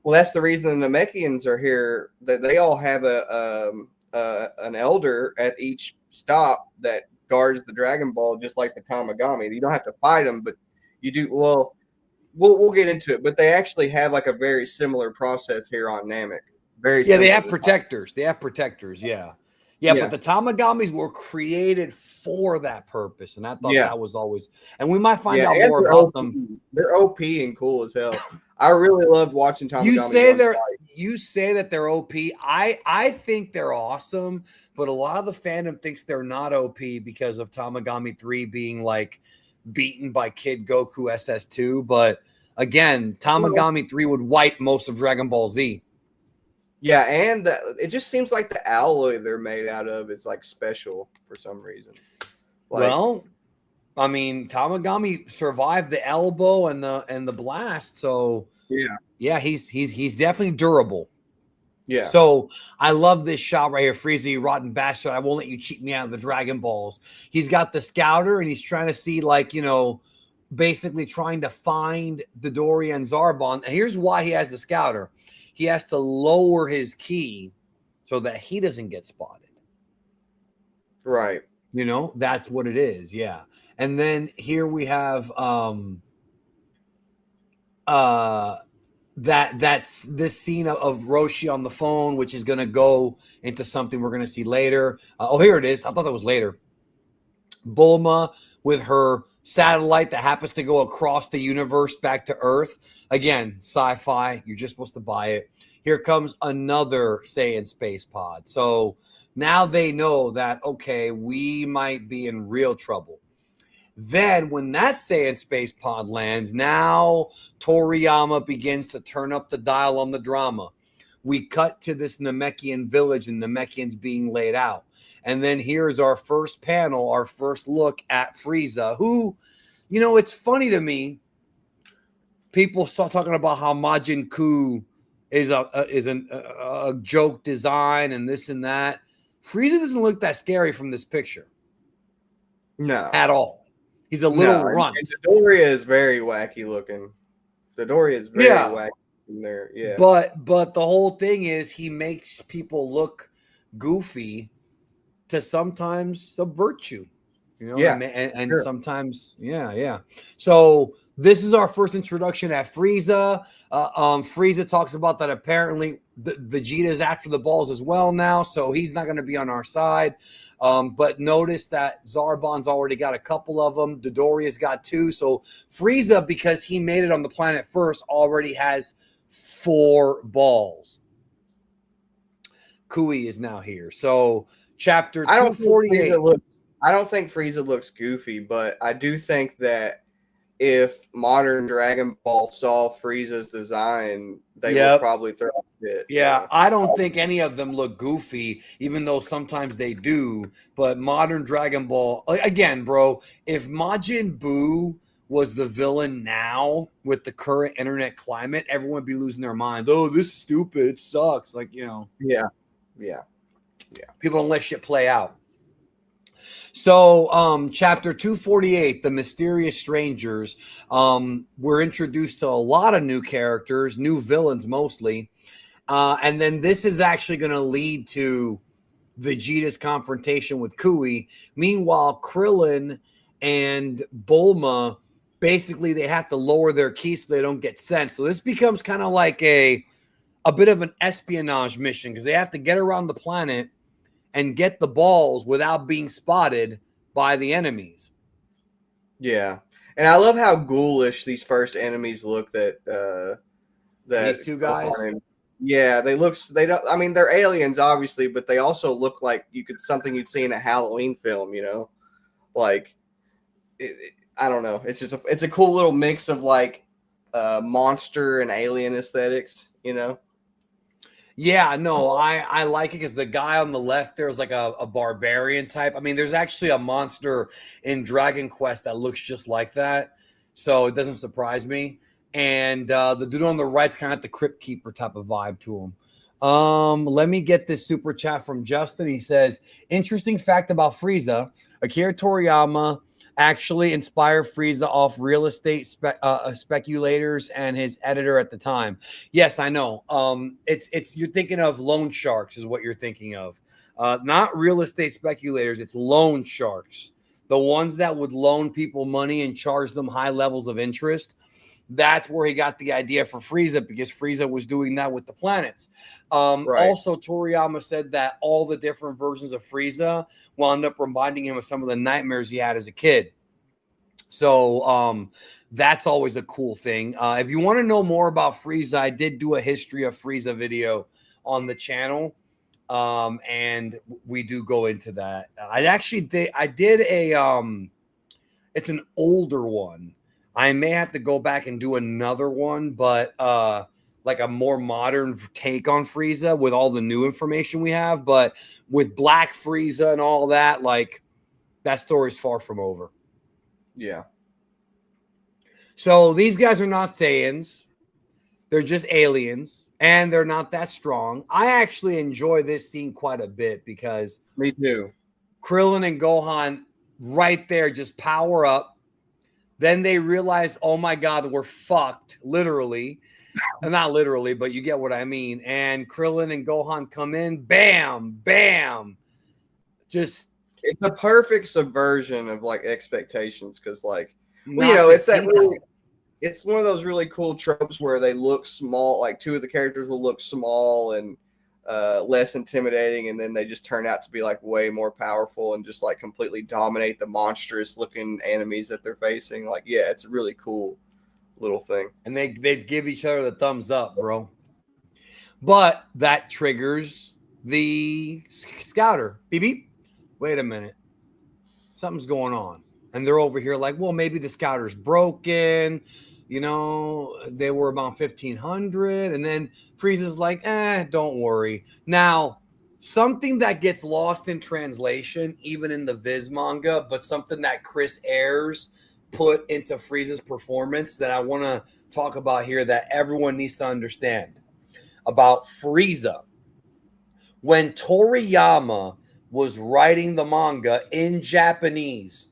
Well, that's the reason the Namekians are here. That they all have an elder at each stop that guards the Dragon Ball, just like the Tamagami. You don't have to fight them, but you do. Well, we'll get into it, but they actually have like a very similar process here on Namek. Very Yeah, they similar. have protectors. They have protectors. Yeah. Yeah, Yeah. but the Tamagamis were created for that purpose, and I thought Yeah. that was always. And we might find Yeah, out and more they're about OP. them. They're OP and cool as hell. I really loved watching Tamagami. You say that they're OP. I think they're awesome, but a lot of the fandom thinks they're not OP because of Tamagami 3 being like beaten by Kid Goku SS2. But again, Tamagami 3 would wipe most of Dragon Ball Z. Yeah, and it just seems like the alloy they're made out of is like special for some reason. Like, Well, I mean, Tamagami survived the elbow and the blast, so yeah, he's definitely durable. yeah, So I love this shot right here, Frieza, you rotten bastard. I won't let you cheat me out of the Dragon Balls. He's got the scouter and he's trying to see, like, basically trying to find Dodoria and Zarbon. And here's why he has the scouter. He has to lower his ki so that he doesn't get spotted. right. That's what it is. Yeah. And then here we have that's this scene of Roshi on the phone, which is going to go into something we're going to see later. Here it is. I thought that was later. Bulma with her satellite that happens to go across the universe back to Earth. Again, sci-fi. You're just supposed to buy it. Here comes another Saiyan space pod. So now they know that, okay, we might be in real trouble. Then when that Saiyan space pod lands, now Toriyama begins to turn up the dial on the drama. We cut to this Namekian village and Namekians being laid out. And then here's our first panel, our first look at Frieza, who, it's funny to me. People start talking about how Majin Ku is a joke design and this and that. Frieza doesn't look that scary from this picture. No. At all. He's a little runt. And Dodoria is very wacky looking. Dodoria is very wacky in there. Yeah. But the whole thing is he makes people look goofy to sometimes subvert you. You know, Yeah, and sure. sometimes, yeah. So this is our first introduction at Frieza. Frieza talks about that apparently Vegeta is after the balls as well now, so he's not going to be on our side. But notice that Zarbon's already got a couple of them. Dodoria's got 2. So Frieza, because he made it on the planet first, already has 4 balls. Kui is now here. So chapter 248. I don't think Frieza looks goofy, but I do think that if modern Dragon Ball saw Frieza's design, they would probably throw a fit. Yeah, I don't think any of them look goofy, even though sometimes they do. But modern Dragon Ball, again, bro, if Majin Buu was the villain now with the current internet climate, everyone would be losing their mind. Oh, this is stupid. It sucks. Like, you know. Yeah. People don't let shit play out. So, chapter 248, The Mysterious Strangers. We're introduced to a lot of new characters, new villains mostly. And then this is actually going to lead to Vegeta's confrontation with Kui. Meanwhile, Krillin and Bulma, basically, they have to lower their key so they don't get sent. So this becomes kind of like a bit of an espionage mission because they have to get around the planet and get the balls without being spotted by the enemies. Yeah. And I love how ghoulish these first enemies look that these 2 guys. Yeah, they don't, I mean, they're aliens obviously, but they also look like something you'd see in a Halloween film, you know? Like I don't know. It's just it's a cool little mix of like monster and alien aesthetics, you know? Yeah, no, I like it because the guy on the left there is like a barbarian type. I mean, there's actually a monster in Dragon Quest that looks just like that, so it doesn't surprise me. And the dude on the right's kind of the Crypt Keeper type of vibe to him. Let me get this super chat from Justin. He says, interesting fact about Frieza, Akira Toriyama actually inspired Frieza off real estate speculators and his editor at the time. Yes, I know. It's you're thinking of loan sharks is what you're thinking of. Not real estate speculators, it's loan sharks. The ones that would loan people money and charge them high levels of interest. That's where he got the idea for Frieza because Frieza was doing that with the planets. Right. Also, Toriyama said that all the different versions of Frieza wound up reminding him of some of the nightmares he had as a kid. So that's always a cool thing. If you want to know more about Frieza, I did do a history of Frieza video on the channel. And we do go into that. I did a it's an older one. I may have to go back and do another one, but like a more modern take on Frieza with all the new information we have. But with Black Frieza and all that, like that story's far from over. Yeah. So these guys are not Saiyans. They're just aliens, and they're not that strong. I actually enjoy this scene quite a bit because me too. Krillin and Gohan right there just power up. Then they realize, oh my God, we're fucked, literally. Not literally, but you get what I mean. And Krillin and Gohan come in, bam, bam. Just it's a perfect subversion of like expectations because like well, you know, it's that really, it's one of those really cool tropes where they look small, like 2 of the characters will look small and less intimidating, and then they just turn out to be like way more powerful and just like completely dominate the monstrous looking enemies that they're facing. Like, yeah, it's a really cool little thing. And they give each other the thumbs up, bro. But that triggers the scouter. Beep, beep. Wait a minute. Something's going on. And they're over here like, well, maybe the scouter's broken. You know, they were about 1,500. And then Frieza's like, don't worry. Now, something that gets lost in translation, even in the Viz manga, but something that Chris Ayres put into Frieza's performance that I want to talk about here that everyone needs to understand about Frieza. When Toriyama was writing the manga in Japanese,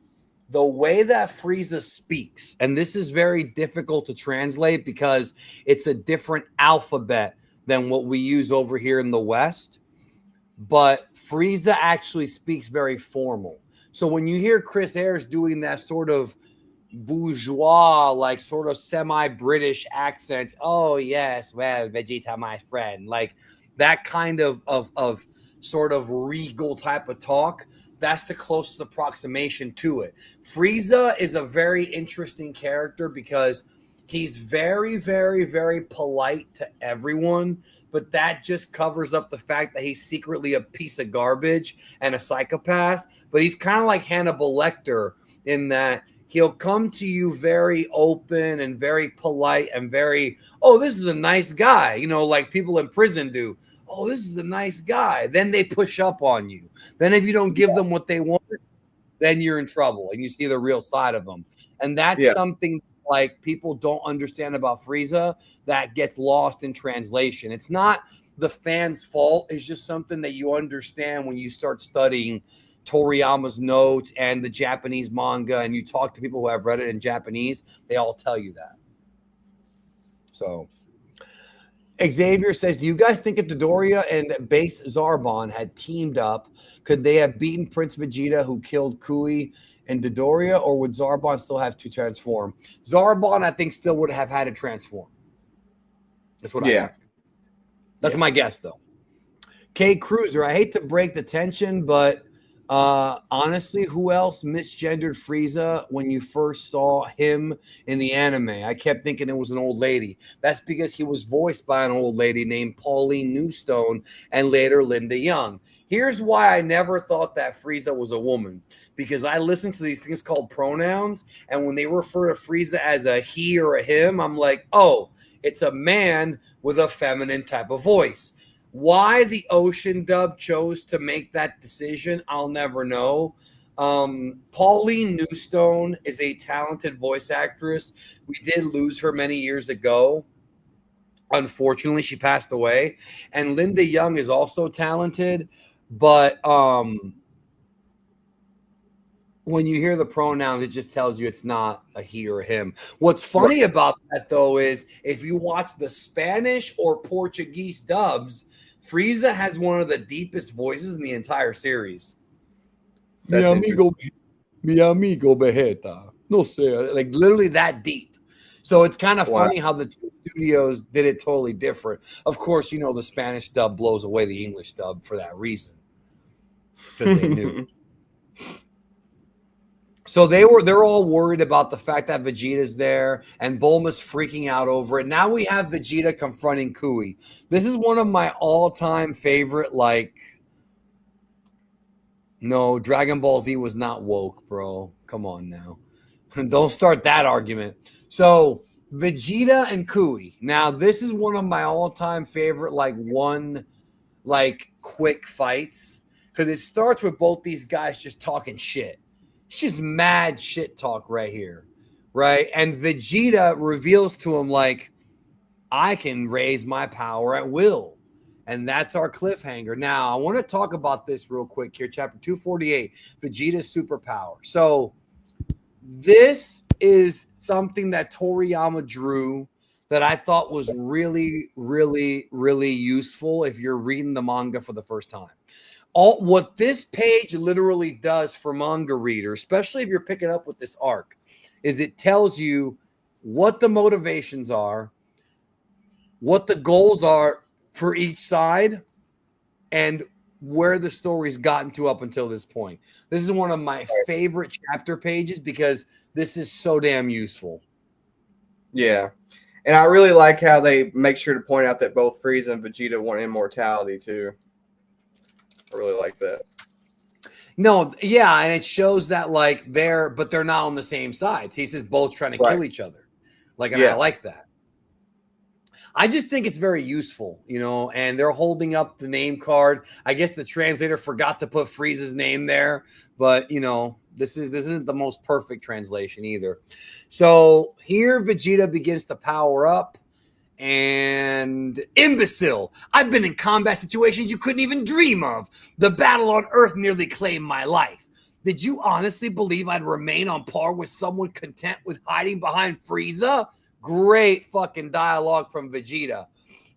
the way that Frieza speaks, and this is very difficult to translate because it's a different alphabet than what we use over here in the West. but Frieza actually speaks very formal. So when you hear Chris Ayres doing that sort of bourgeois, like sort of semi-British accent, oh yes, well, Vegeta, my friend, like that kind of sort of regal type of talk, that's the closest approximation to it. Frieza is a very interesting character because he's very, very, very polite to everyone, but that just covers up the fact that he's secretly a piece of garbage and a psychopath. But he's kind of like Hannibal Lecter in that he'll come to you very open and very polite and very, oh, this is a nice guy, you know, like people in prison do. Oh, this is a nice guy. Then they push up on you. Then if you don't give them what they want, then you're in trouble and you see the real side of them. And that's something like people don't understand about Frieza that gets lost in translation. It's not the fans' fault. It's just something that you understand when you start studying Toriyama's notes and the Japanese manga, and you talk to people who have read it in Japanese, they all tell you that. So Xavier says, do you guys think if Dodoria and base Zarbon had teamed up, could they have beaten Prince Vegeta who killed Kui and Dodoria, or would Zarbon still have to transform? Zarbon, I think, still would have had to transform. That's what I think. That's my guess, though. K Cruiser, I hate to break the tension, but honestly, who else misgendered Frieza when you first saw him in the anime? I kept thinking it was an old lady. That's because he was voiced by an old lady named Pauline Newstone and later Linda Young. Here's why I never thought that Frieza was a woman, because I listened to these things called pronouns, and when they refer to Frieza as a he or a him, I'm like, oh, it's a man with a feminine type of voice. Why the Ocean dub chose to make that decision, I'll never know. Pauline Newstone is a talented voice actress. We did lose her many years ago. Unfortunately, she passed away. And Linda Young is also talented. But when you hear the pronouns, it just tells you it's not a he or a him. What's funny about that, though, is if you watch the Spanish or Portuguese dubs, Frieza has one of the deepest voices in the entire series. Mi amigo Vegeta. No sé, like literally that deep. So it's kind of funny how the two studios did it totally different. Of course, you know, the Spanish dub blows away the English dub for that reason. Because they knew. So they're all worried about the fact that Vegeta's there and Bulma's freaking out over it. Now we have Vegeta confronting Kui. This is one of my all-time favorite, like, no, Dragon Ball Z was not woke, bro. Come on now. Don't start that argument. So Vegeta and Kui. Now this is one of my all-time favorite, quick fights. Because it starts with both these guys just talking shit. It's just mad shit talk right here, right? And Vegeta reveals to him, like, I can raise my power at will. And that's our cliffhanger. Now, I want to talk about this real quick here. Chapter 248, Vegeta's superpower. So this is something that Toriyama drew that I thought was really, really, really useful if you're reading the manga for the first time. What this page literally does for manga readers, especially if you're picking up with this arc, is it tells you what the motivations are, what the goals are for each side, and where the story's gotten to up until this point. This is one of my favorite chapter pages because this is so damn useful. Yeah. And I really like how they make sure to point out that both Frieza and Vegeta want immortality too. I really like that. No, yeah, and it shows that like they're not on the same sides. He says both trying to kill each other. Like, and I like that. I just think it's very useful, you know, and they're holding up the name card. I guess the translator forgot to put Frieza's name there, but you know, this isn't the most perfect translation either. So here Vegeta begins to power up. And imbecile, I've been in combat situations you couldn't even dream of. The battle on Earth nearly claimed my life. Did you honestly believe I'd remain on par with someone content with hiding behind Frieza? Great fucking dialogue from Vegeta.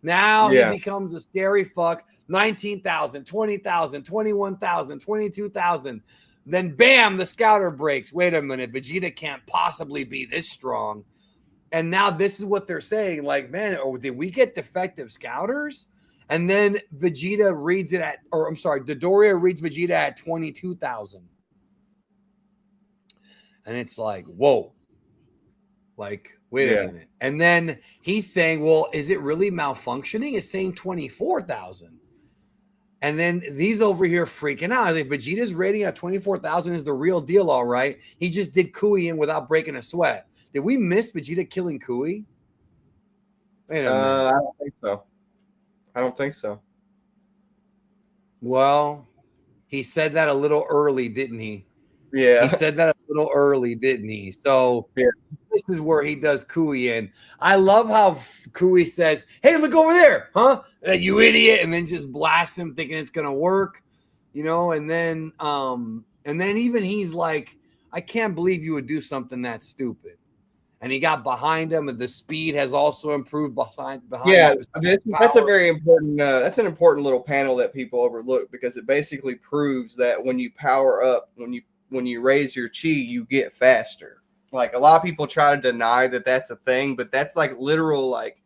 Now he becomes a scary fuck 19,000, 20,000, 21,000, 22,000. Then bam, the scouter breaks. Wait a minute, Vegeta can't possibly be this strong. And now this is what they're saying, like, man, did we get defective scouters? And then Vegeta reads it at, or I'm sorry, Dodoria reads Vegeta at 22,000. And it's like, whoa. Like, wait a minute. And then he's saying, well, is it really malfunctioning? It's saying 24,000. And then these over here freaking out. Like, Vegeta's rating at 24,000 is the real deal, all right. He just did Kui in without breaking a sweat. Did we miss Vegeta killing Kui? Wait a minute. I don't think so. I don't think so. Well, he said that a little early, didn't he? Yeah. He said that a little early, didn't he? So this is where he does Kui in. I love how Kui says, hey, look over there, huh? You idiot. And then just blasts him thinking it's going to work, you know? And then even he's like, I can't believe you would do something that stupid. And he got behind him, and the speed has also improved behind him. That's a very important. That's an important little panel that people overlook, because it basically proves that when you power up, when you raise your chi, you get faster. Like, a lot of people try to deny that that's a thing, but that's like literal, like,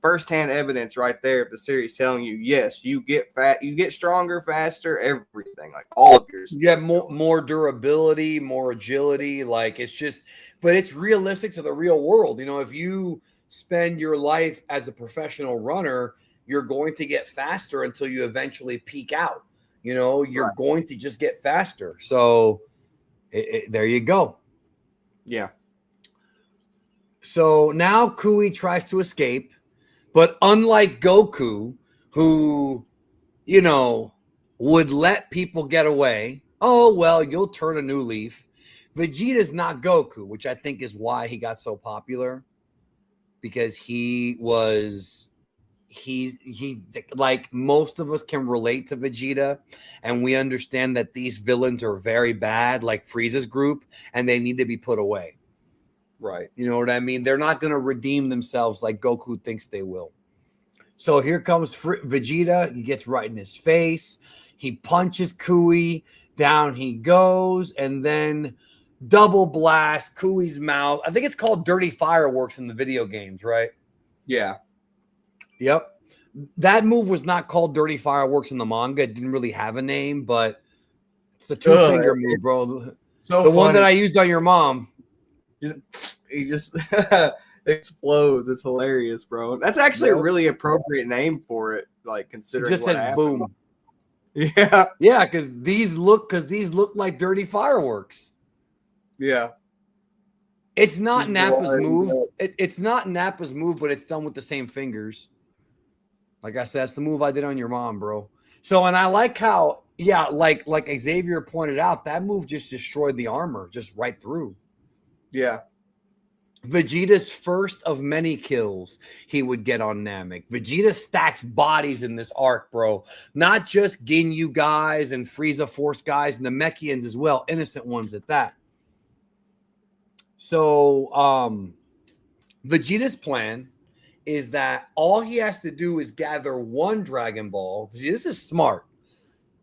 firsthand evidence right there of the series telling you, yes, you get fat, you get stronger, faster, everything, like all of yours. You get more durability, more agility. Like, it's just. But it's realistic to the real world. You know, if you spend your life as a professional runner, you're going to get faster until you eventually peak out. You know, you're going to just get faster. So there you go. Yeah. So now Kui tries to escape. But unlike Goku, who, you know, would let people get away. Oh, well, you'll turn a new leaf. Vegeta's not Goku, which I think is why he got so popular, because he like most of us can relate to Vegeta, and we understand that these villains are very bad, like Frieza's group, and they need to be put away. Right. You know what I mean? They're not going to redeem themselves like Goku thinks they will. So here comes Vegeta. He gets right in his face. He punches Kui. Down he goes, and then double blast Kui's mouth. I think it's called Dirty Fireworks in the video games, right? Yeah. Yep. That move was not called Dirty Fireworks in the manga. It didn't really have a name, but it's the two-finger move, bro. So the one that I used on your mom. He just explodes. It's hilarious, bro. That's actually a really appropriate name for it, like, considering it just says happened. Boom. Yeah. Yeah, because these look like dirty fireworks. Yeah. It's not Nappa's move. It's not Nappa's move, but it's done with the same fingers. Like I said, that's the move I did on your mom, bro. So, and I like how, like Xavier pointed out, that move just destroyed the armor, just right through. Yeah. Vegeta's first of many kills he would get on Namek. Vegeta stacks bodies in this arc, bro. Not just Ginyu guys and Frieza Force guys, Namekians as well, innocent ones at that. So Vegeta's plan is that all he has to do is gather one Dragon Ball. See, this is smart.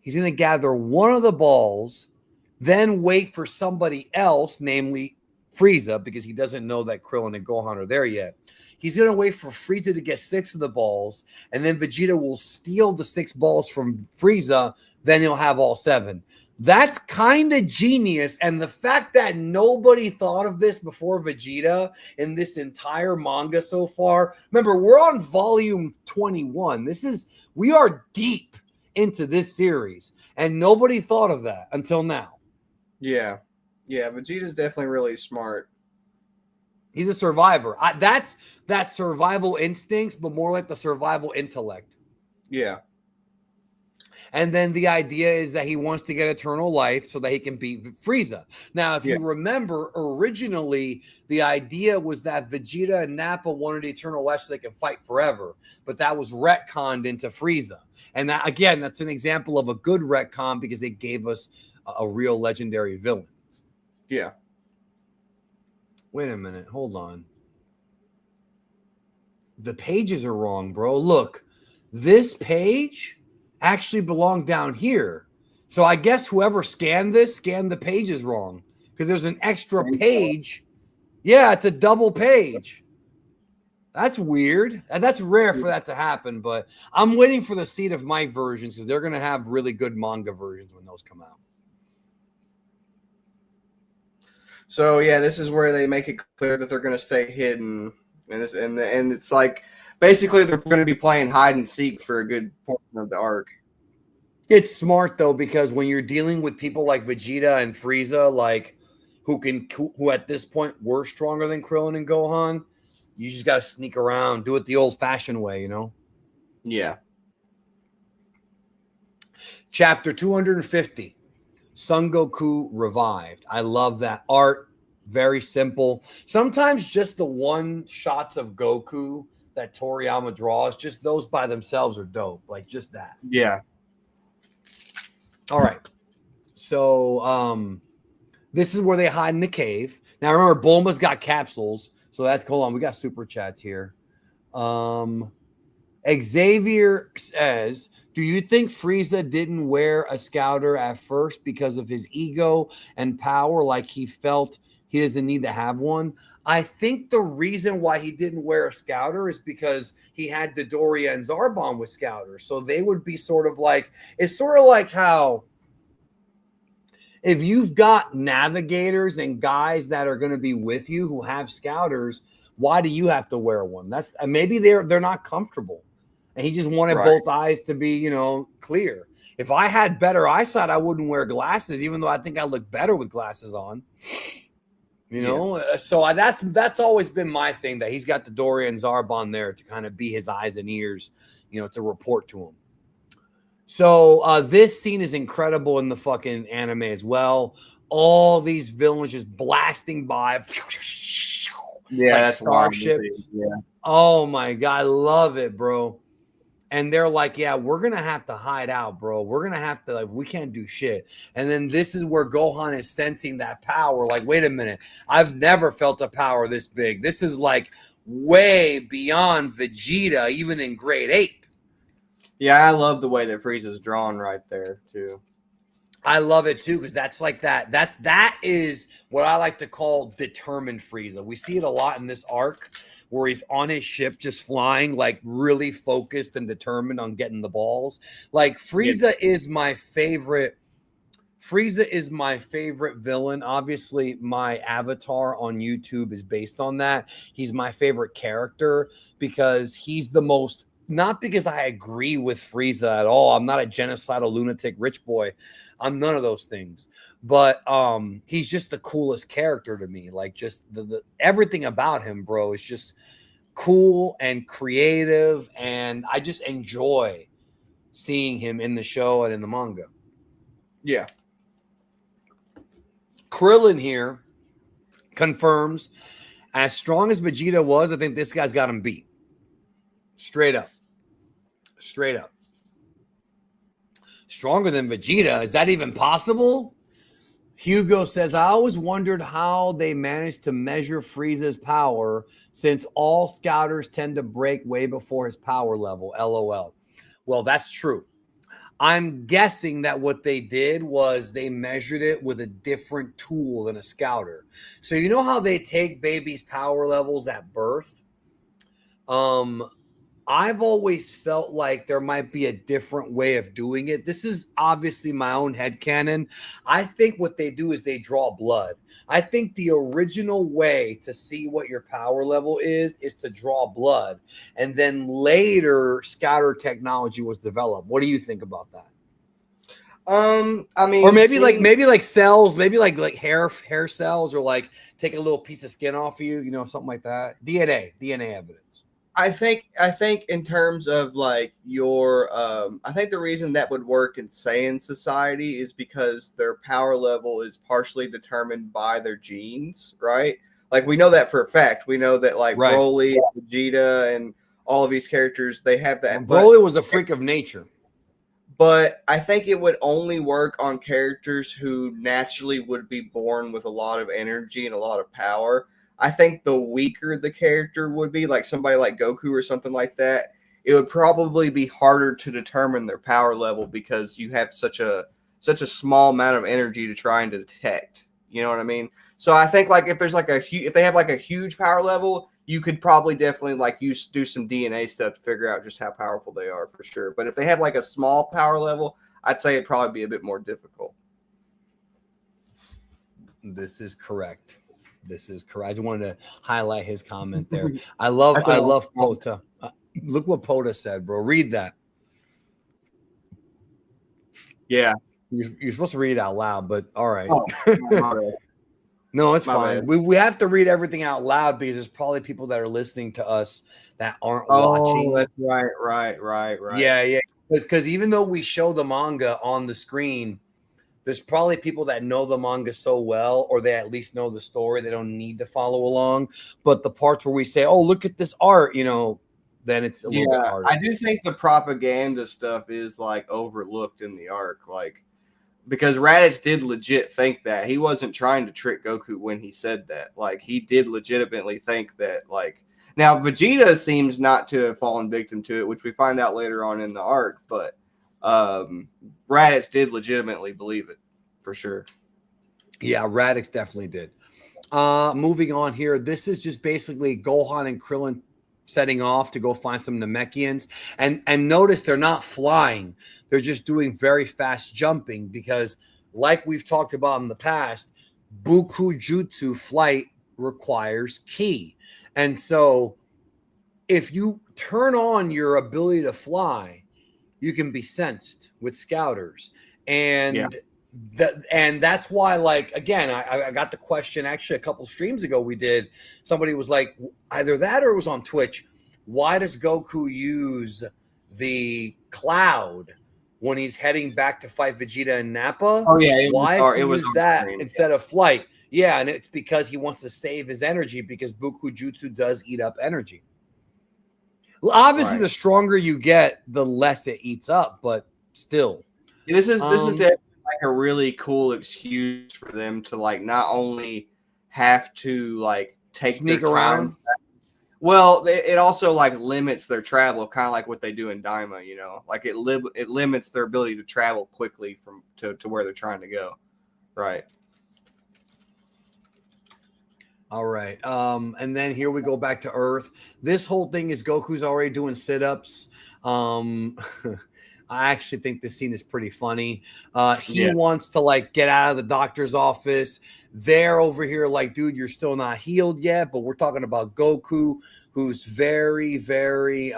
He's going to gather one of the balls, then wait for somebody else, namely Frieza, because he doesn't know that Krillin and Gohan are there yet. He's going to wait for Frieza to get 6 of the balls, and then Vegeta will steal the 6 balls from Frieza. Then he'll have all 7. That's kind of genius. And the fact that nobody thought of this before Vegeta in this entire manga so far. Remember, we're on volume 21. We are deep into this series, and nobody thought of that until now. Yeah. Yeah, Vegeta's definitely really smart. He's a survivor. That's that survival instincts, but more like the survival intellect. Yeah. And then the idea is that he wants to get eternal life so that he can beat Frieza. Now, if you remember, originally, the idea was that Vegeta and Nappa wanted eternal life so they can fight forever. But that was retconned into Frieza. And that, again, that's an example of a good retcon because it gave us a real legendary villain. Yeah. Wait a minute. Hold on. The pages are wrong, bro. Look, this page actually belong down here. So I guess whoever scanned the pages wrong because there's an extra page. Yeah, it's a double page. That's weird. And that's rare for that to happen, but I'm waiting for the Seed of Might versions because they're going to have really good manga versions when those come out. So yeah, this is where they make it clear that they're going to stay hidden, and it's like basically they're going to be playing hide and seek for a good portion of the arc. It's smart though because when you're dealing with people like Vegeta and Frieza, like who at this point were stronger than Krillin and Gohan, you just got to sneak around, do it the old-fashioned way, you know? Yeah. Chapter 250, Son Goku revived. I love that art. Very simple. Sometimes just the one shots of Goku that Toriyama draws, just those by themselves are dope. Like just that. Yeah. All right. So this is where they hide in the cave. Now remember, Bulma's got capsules. So that's hold on. We got super chats here. Xavier says, do you think Frieza didn't wear a scouter at first because of his ego and power, like he felt he doesn't need to have one? I think the reason why he didn't wear a scouter is because he had Dodoria and Zarbon with scouters. So they would be sort of like, it's sort of like how if you've got navigators and guys that are going to be with you who have scouters, why do you have to wear one? That's maybe they're not comfortable. And he just wanted both eyes to be, you know, clear. If I had better eyesight, I wouldn't wear glasses, even though I think I look better with glasses on. You know, so that's always been my thing, that he's got the Dodoria and Zarbon there to kind of be his eyes and ears, you know, to report to him. So this scene is incredible in the fucking anime as well. All these villains just blasting by. Yeah, like that's starships. Yeah. Oh my God, I love it, bro. And they're like, yeah, we're going to have to hide out, bro. We're going to have to, like, we can't do shit. And then this is where Gohan is sensing that power. Like, wait a minute. I've never felt a power this big. This is like way beyond Vegeta, even in grade 8. Yeah, I love the way that Frieza's drawn right there, too. I love it, too, because that's like that. That is what I like to call determined Frieza. We see it a lot in this arc, where he's on his ship just flying, like really focused and determined on getting the balls. Like Frieza is my favorite. Frieza is my favorite villain. Obviously, my avatar on YouTube is based on that. He's my favorite character because he's the most, not because I agree with Frieza at all. I'm not a genocidal lunatic rich boy. I'm none of those things. But he's just the coolest character to me. Like just the everything about him, bro, is just cool and creative, and I just enjoy seeing him in the show and in the manga. Yeah. Krillin here confirms, as strong as Vegeta was, I think this guy's got him beat. Straight up. Straight up. Stronger than Vegeta? Is that even possible? Hugo says, I always wondered how they managed to measure Frieza's power since all scouters tend to break way before his power level. LOL. Well, that's true. I'm guessing that what they did was they measured it with a different tool than a scouter. So you know how they take babies' power levels at birth? I've always felt like there might be a different way of doing it. This is obviously my own headcanon. I think what they do is they draw blood. I think the original way to see what your power level is to draw blood. And then later, scouter technology was developed. What do you think about that? I mean, or maybe like cells, maybe like hair cells, or like take a little piece of skin off you, you know, something like that. DNA evidence. I think in terms of like your I think the reason that would work in Saiyan society is because their power level is partially determined by their genes, right? Like we know that for a fact. We know that like Broly, Vegeta, and all of these characters, they have that. Broly was a freak of nature. But I think it would only work on characters who naturally would be born with a lot of energy and a lot of power. I think the weaker the character would be, like somebody like Goku or something like that, it would probably be harder to determine their power level because you have such a small amount of energy to try and detect. You know what I mean? So I think like if there's like if they have like a huge power level, you could probably definitely like do some DNA stuff to figure out just how powerful they are for sure. But if they have like a small power level, I'd say it'd probably be a bit more difficult. This is correct. This is correct. I just wanted to highlight his comment there. I love Pota. Look what Pota said, bro. Read that. Yeah. You're supposed to read it out loud, but all right. Oh, no, it's fine. We have to read everything out loud because there's probably people that are listening to us that aren't watching. That's right. Yeah. Because even though we show the manga on the screen, there's probably people that know the manga so well, or they at least know the story. They don't need to follow along. But the parts where we say, "Oh, look at this art," then it's a little bit harder. I do think the propaganda stuff is like overlooked in the arc, like because Raditz did legit think that he wasn't trying to trick Goku when he said that. Like he did legitimately think that. Like now, Vegeta seems not to have fallen victim to it, which we find out later on in the arc, but. Raditz did legitimately believe it for sure. Yeah, Raditz definitely did. Moving on here, this is just basically Gohan and Krillin setting off to go find some Namekians, and notice they're not flying; they're just doing very fast jumping because, like we've talked about in the past, Buku Jutsu flight requires ki, and so if you turn on your ability to fly, you can be sensed with scouters. And that's why, like, again, I got the question actually a couple streams ago somebody was like, either that or it was on Twitch, why does Goku use the cloud when he's heading back to fight Vegeta and Nappa? Oh yeah, why does he use that instead of flight? Yeah, and it's because he wants to save his energy because Buku Jutsu does eat up energy. Well, obviously, the stronger you get, the less it eats up, but still. This is like a really cool excuse for them to like not only have to like sneak their time around. Well, it also like limits their travel, kind of like what they do in Daima. Like it limits their ability to travel quickly to where they're trying to go. Right. All right. And then here we go back to Earth. This whole thing is Goku's already doing sit-ups. I actually think this scene is pretty funny. He wants to like get out of the doctor's office. They're over here like, dude, you're still not healed yet. But we're talking about Goku, who's very, very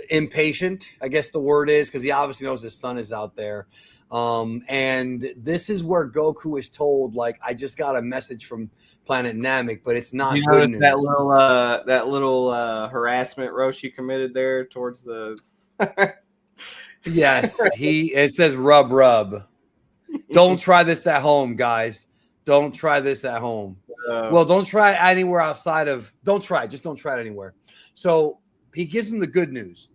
impatient, I guess the word is, because he obviously knows his son is out there. And this is where Goku is told, like, I just got a message from planet Namek, but it's not good news. That little harassment Roshi committed there towards the. Yes, it says rub. Don't try this at home, guys. Don't try this at home. Well, don't try it anywhere outside of. Don't try it. Just don't try it anywhere. So he gives him the good news.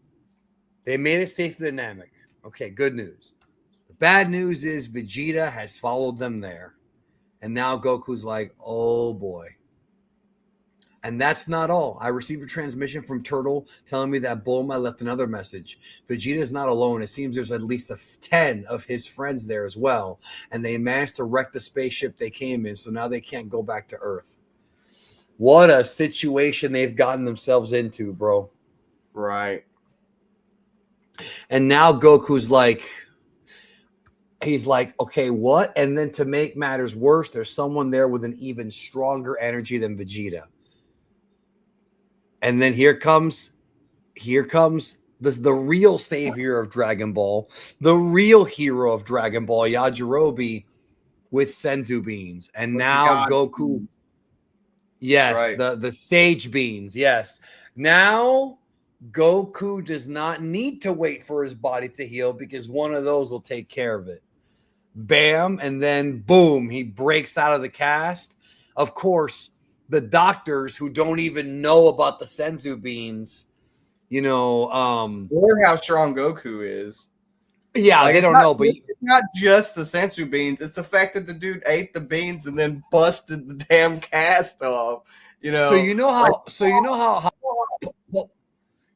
They made it safe to the Namek. Okay, good news. Bad news is Vegeta has followed them there. And now Goku's like, oh boy. And that's not all. I received a transmission from Turtle telling me that Bulma left another message. Vegeta is not alone. It seems there's at least 10 of his friends there as well. And they managed to wreck the spaceship they came in. So now they can't go back to Earth. What a situation they've gotten themselves into, bro. Right. And now Goku's like... He's like, okay, what? And then to make matters worse, there's someone there with an even stronger energy than Vegeta. And then here comes the real savior of Dragon Ball, the real hero of Dragon Ball, Yajirobe, with Senzu beans. And now Goku, yes, right. the sage beans, yes. Now Goku does not need to wait for his body to heal because one of those will take care of it. Bam, and then boom, he breaks out of the cast. Of course, the doctors who don't even know about the Senzu beans, or how strong Goku is. Yeah, like, they don't know, but it's not just the Senzu beans, it's the fact that the dude ate the beans and then busted the damn cast off. So you know how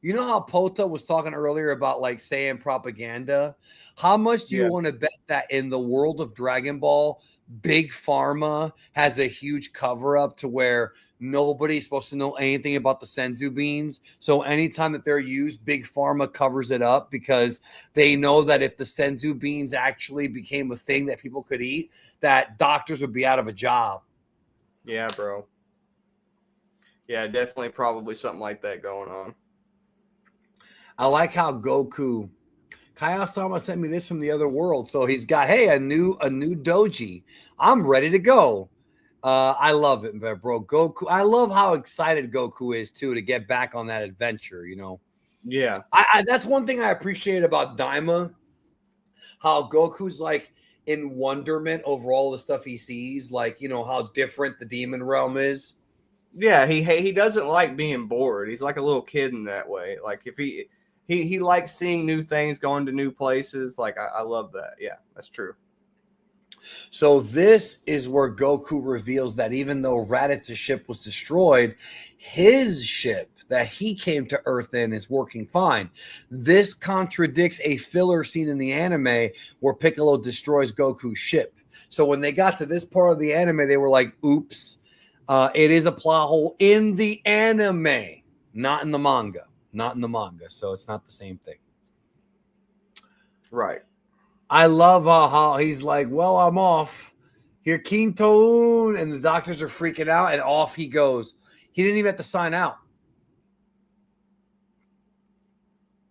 You know how Pota was talking earlier about like saying propaganda? How much do you want to bet that in the world of Dragon Ball, Big Pharma has a huge cover up to where nobody's supposed to know anything about the senzu beans? So anytime that they're used, Big Pharma covers it up because they know that if the senzu beans actually became a thing that people could eat, that doctors would be out of a job. Yeah, bro. Yeah, definitely probably something like that going on. I like how Goku Kaiosama sent me this from the other world. So he's got, hey, a new doji. I'm ready to go. I love it, bro. Goku. I love how excited Goku is too to get back on that adventure. You know. Yeah. That's one thing I appreciate about Daima. How Goku's like in wonderment over all the stuff he sees, like you know how different the demon realm is. Yeah, he doesn't like being bored. He's like a little kid in that way. Like if he likes seeing new things, going to new places. Like I love that. Yeah, that's true. So this is where Goku reveals that even though Raditz' ship was destroyed, his ship that he came to Earth in is working fine. This contradicts a filler scene in the anime where Piccolo destroys Goku's ship. So when they got to this part of the anime, they were like, oops, it is a plot hole in the anime, not in the manga. Not in the manga. So it's not the same thing. Right. I love how he's like, well, I'm off. Here, Kintoon, and the doctors are freaking out, and off he goes. He didn't even have to sign out.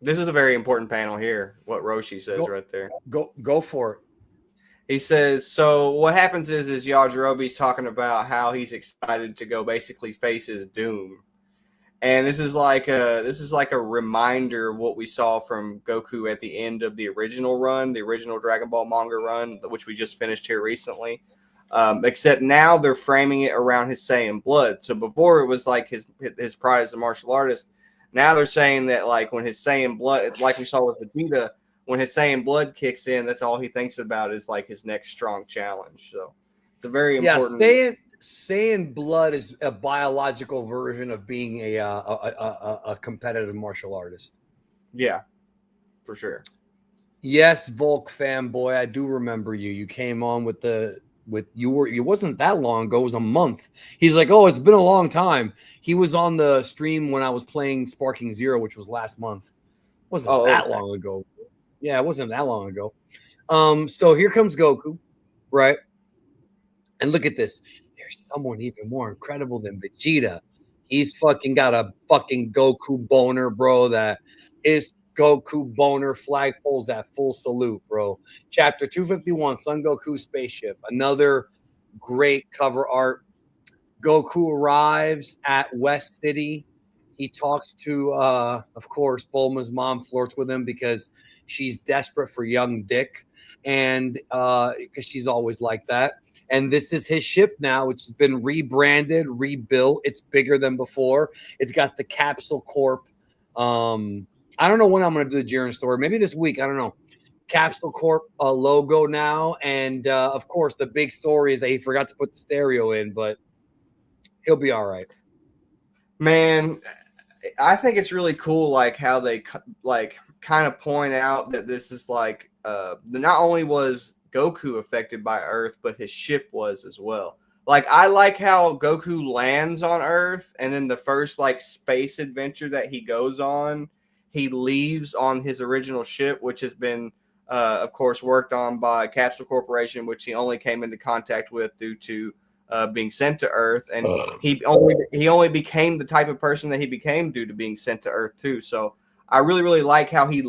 This is a very important panel here, what Roshi says right there. Go for it. He says, so what happens is Yajirobe's talking about how he's excited to go basically face his doom. And this is like a reminder of what we saw from Goku at the end of the original run, the original Dragon Ball manga run, which we just finished here recently. Except now they're framing it around his Saiyan blood. So before it was like his pride as a martial artist. Now they're saying that like when his Saiyan blood, like we saw with Vegeta, when his Saiyan blood kicks in, that's all he thinks about is like his next strong challenge. So it's a very important. Saiyan blood is a biological version of being a competitive martial artist. Yeah, for sure. Yes, Volk fanboy, I do remember you. You came on it wasn't that long ago, it was a month. He's like, oh, it's been a long time. He was on the stream when I was playing Sparking Zero, which was last month. It wasn't that long ago. Yeah, it wasn't that long ago. So here comes Goku, right? And look at this. There's someone even more incredible than Vegeta. He's fucking got a fucking Goku boner, bro. That is Goku boner flagpoles at full salute, bro. Chapter 251, Son Goku Spaceship. Another great cover art. Goku arrives at West City. He talks to, of course, Bulma's mom flirts with him because she's desperate for young Dick. And because she's always like that. And this is his ship now, which has been rebranded, rebuilt. It's bigger than before. It's got the Capsule Corp. I don't know when I'm going to do the Jiren story. Maybe this week. I don't know. Capsule Corp logo now. And, of course, the big story is that he forgot to put the stereo in, but he'll be all right. Man, I think it's really cool, like how they like kind of point out that this is like not only was Goku affected by Earth, but his ship was as well. Like I like how Goku lands on Earth, and then the first like space adventure that he goes on, he leaves on his original ship, which has been, of course, worked on by Capsule Corporation, which he only came into contact with due to being sent to Earth, and he only became the type of person that he became due to being sent to Earth too. So I really like how he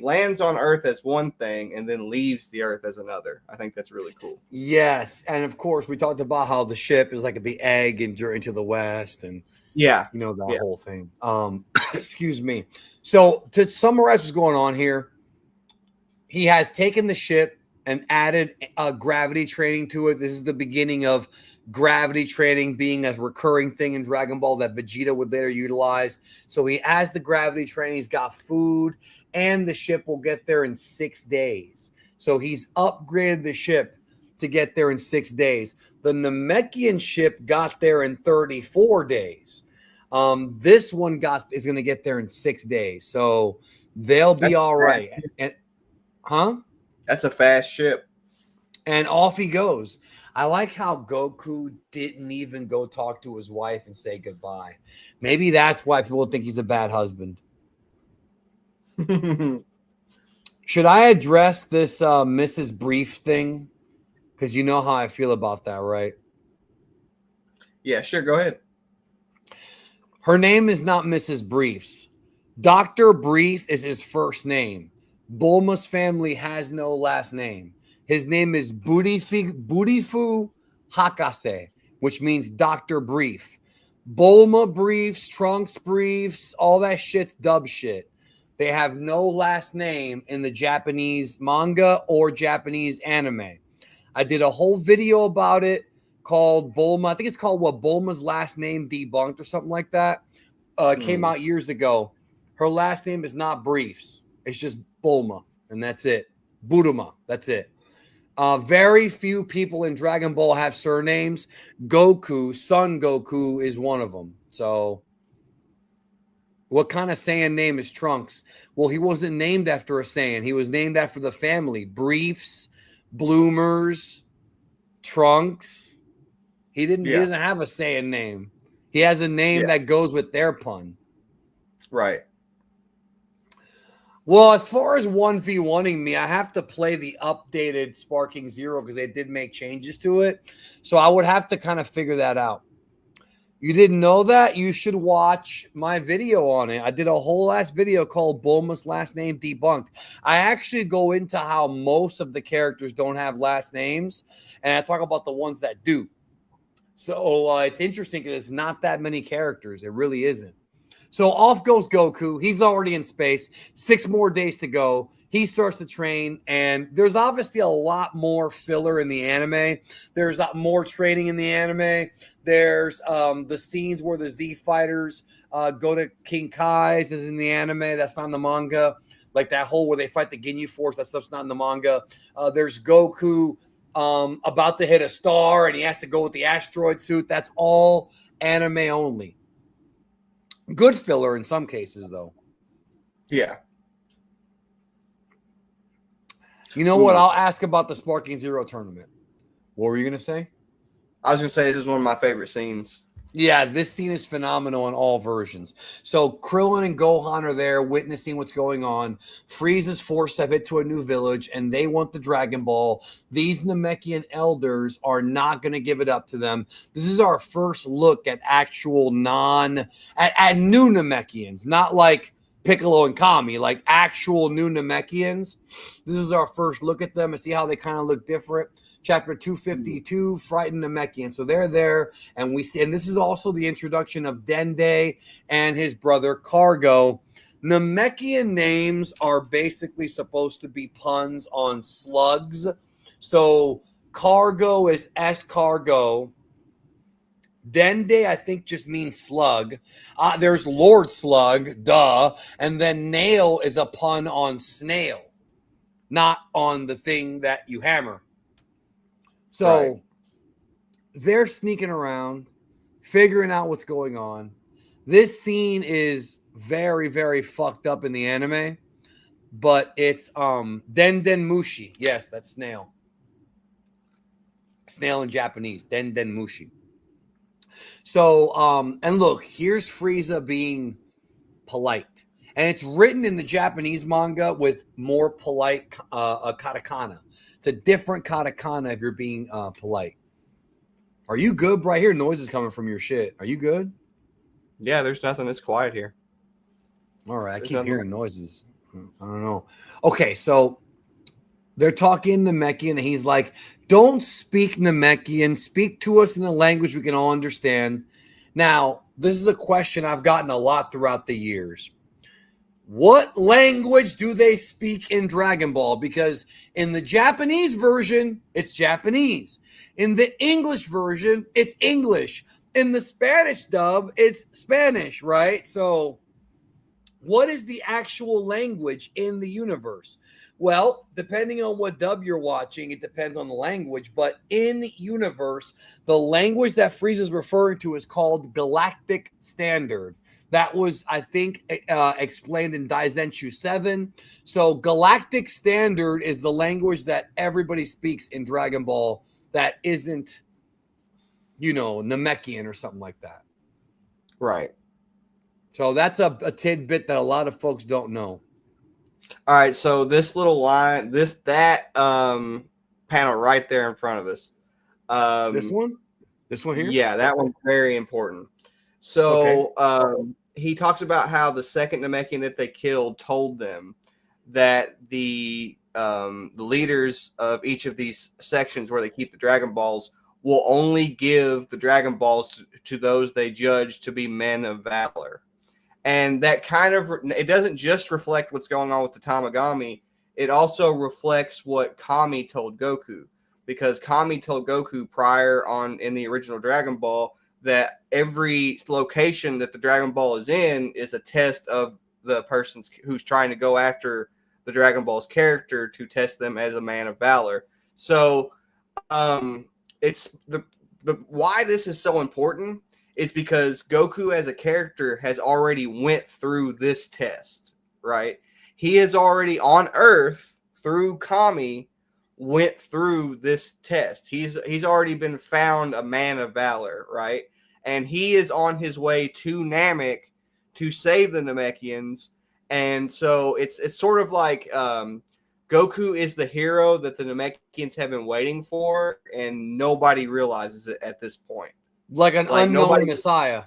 lands on Earth as one thing and then leaves the Earth as another. I think that's really cool. Yes, and of course we talked about how the ship is like the egg and journey to the west, and yeah, you know that whole thing. Excuse me. So to summarize what's going on here, he has taken the ship and added gravity training to it. This is the beginning of gravity training being a recurring thing in Dragon Ball that Vegeta would later utilize. So he has the gravity training. He's got food, and the ship will get there in 6 days. So he's upgraded the ship to get there in 6 days. The Namekian ship got there in 34 days. This one is going to get there in 6 days, so they'll be all right. And That's a fast ship. And off he goes. I like how Goku didn't even go talk to his wife and say goodbye. Maybe that's why people think he's a bad husband. Should I address this Mrs. Brief thing? Because you know how I feel about that, right? Yeah, sure. Go ahead. Her name is not Mrs. Briefs. Dr. Brief is his first name. Bulma's family has no last name. His name is Budifu Hakase, which means Dr. Brief. Bulma Briefs, Trunks Briefs, all that shit's dub shit. They have no last name in the Japanese manga or Japanese anime. I did a whole video about it called Bulma. I think it's called Bulma's Last Name Debunked or something like that. It came out years ago. Her last name is not Briefs. It's just Bulma, and that's it. Buduma, that's it. Very few people in Dragon Ball have surnames. Goku, Son Goku, is one of them. So, what kind of Saiyan name is Trunks? Well, he wasn't named after a Saiyan. He was named after the family. Briefs, Bloomers, Trunks. He doesn't have a Saiyan name. He has a name that goes with their pun. Right. Well, as far as 1v1ing me, I have to play the updated Sparking Zero because they did make changes to it. So I would have to kind of figure that out. You didn't know that? You should watch my video on it. I did a whole last video called Bulma's Last Name Debunked. I actually go into how most of the characters don't have last names, and I talk about the ones that do. So it's interesting because it's not that many characters. It really isn't. So off goes Goku. He's already in space. 6 more days to go. He starts to train, and there's obviously a lot more filler in the anime. There's more training in the anime. There's the scenes where the Z fighters go to King Kai's. This is in the anime. That's not in the manga. Like that whole where they fight the Ginyu Force. That stuff's not in the manga. There's Goku about to hit a star, and he has to go with the asteroid suit. That's all anime only. Good filler in some cases, though. Yeah. You know what? I'll ask about the Sparking Zero tournament. What were you going to say? I was going to say this is one of my favorite scenes. Yeah, this scene is phenomenal in all versions. So Krillin and Gohan are there witnessing what's going on. Frieza's force have hit to a new village, and they want the Dragon Ball. These Namekian elders are not going to give it up to them. This is our first look at actual at new Namekians, not like Piccolo and Kami, like actual new Namekians. This is our first look at them and see how they kind of look different. Chapter 252, Frightened Namekian. So they're there, and we see, and this is also the introduction of Dende and his brother Cargo. Namekian names are basically supposed to be puns on slugs. So Cargo is Escargo. Dende, I think, just means slug. There's Lord Slug, duh. And then nail is a pun on snail, not on the thing that you hammer. So they're sneaking around, figuring out what's going on. This scene is very, very fucked up in the anime, but it's Den Mushi. Yes, that's snail. Snail in Japanese, Den Mushi. So, and look, here's Frieza being polite. And it's written in the Japanese manga with more polite katakana. It's a different katakana if you're being polite. Are you good, bro? I hear noises coming from your shit. Are you good? Yeah, there's nothing. It's quiet here. All right. I keep hearing noises. I don't know. Okay, so they're talking Namekian, and he's like, don't speak Namekian. Speak to us in a language we can all understand. Now, this is a question I've gotten a lot throughout the years. What language do they speak in Dragon Ball? Because in the Japanese version, it's Japanese. In the English version, it's English. In the Spanish dub, it's Spanish, right? So what is the actual language in the universe? Well, depending on what dub you're watching, it depends on the language. But in universe, the language that Frieza's referring to is called Galactic Standard. That was, I think, explained in Daizenshu 7. So Galactic Standard is the language that everybody speaks in Dragon Ball that isn't, Namekian or something like that. Right. So that's a tidbit that a lot of folks don't know. All right, so this little line, that panel right there in front of us. This one here? Yeah, that one's very important. So he talks about how the second Namekian that they killed told them that the leaders of each of these sections where they keep the Dragon Balls will only give the Dragon Balls to those they judge to be men of valor. And that it doesn't just reflect what's going on with the Tamagami. It also reflects what Kami told Goku, because Kami told Goku prior on in the original Dragon Ball that every location that the Dragon Ball is in is a test of the person who's trying to go after the Dragon Ball's character to test them as a man of valor. So it's the why this is so important is because Goku as a character has already went through this test, right? He is already on Earth through Kami went through this test. He's already been found a man of valor, right? And he is on his way to Namek to save the Namekians. And so it's sort of like Goku is the hero that the Namekians have been waiting for, and nobody realizes it at this point. Like an unknown messiah.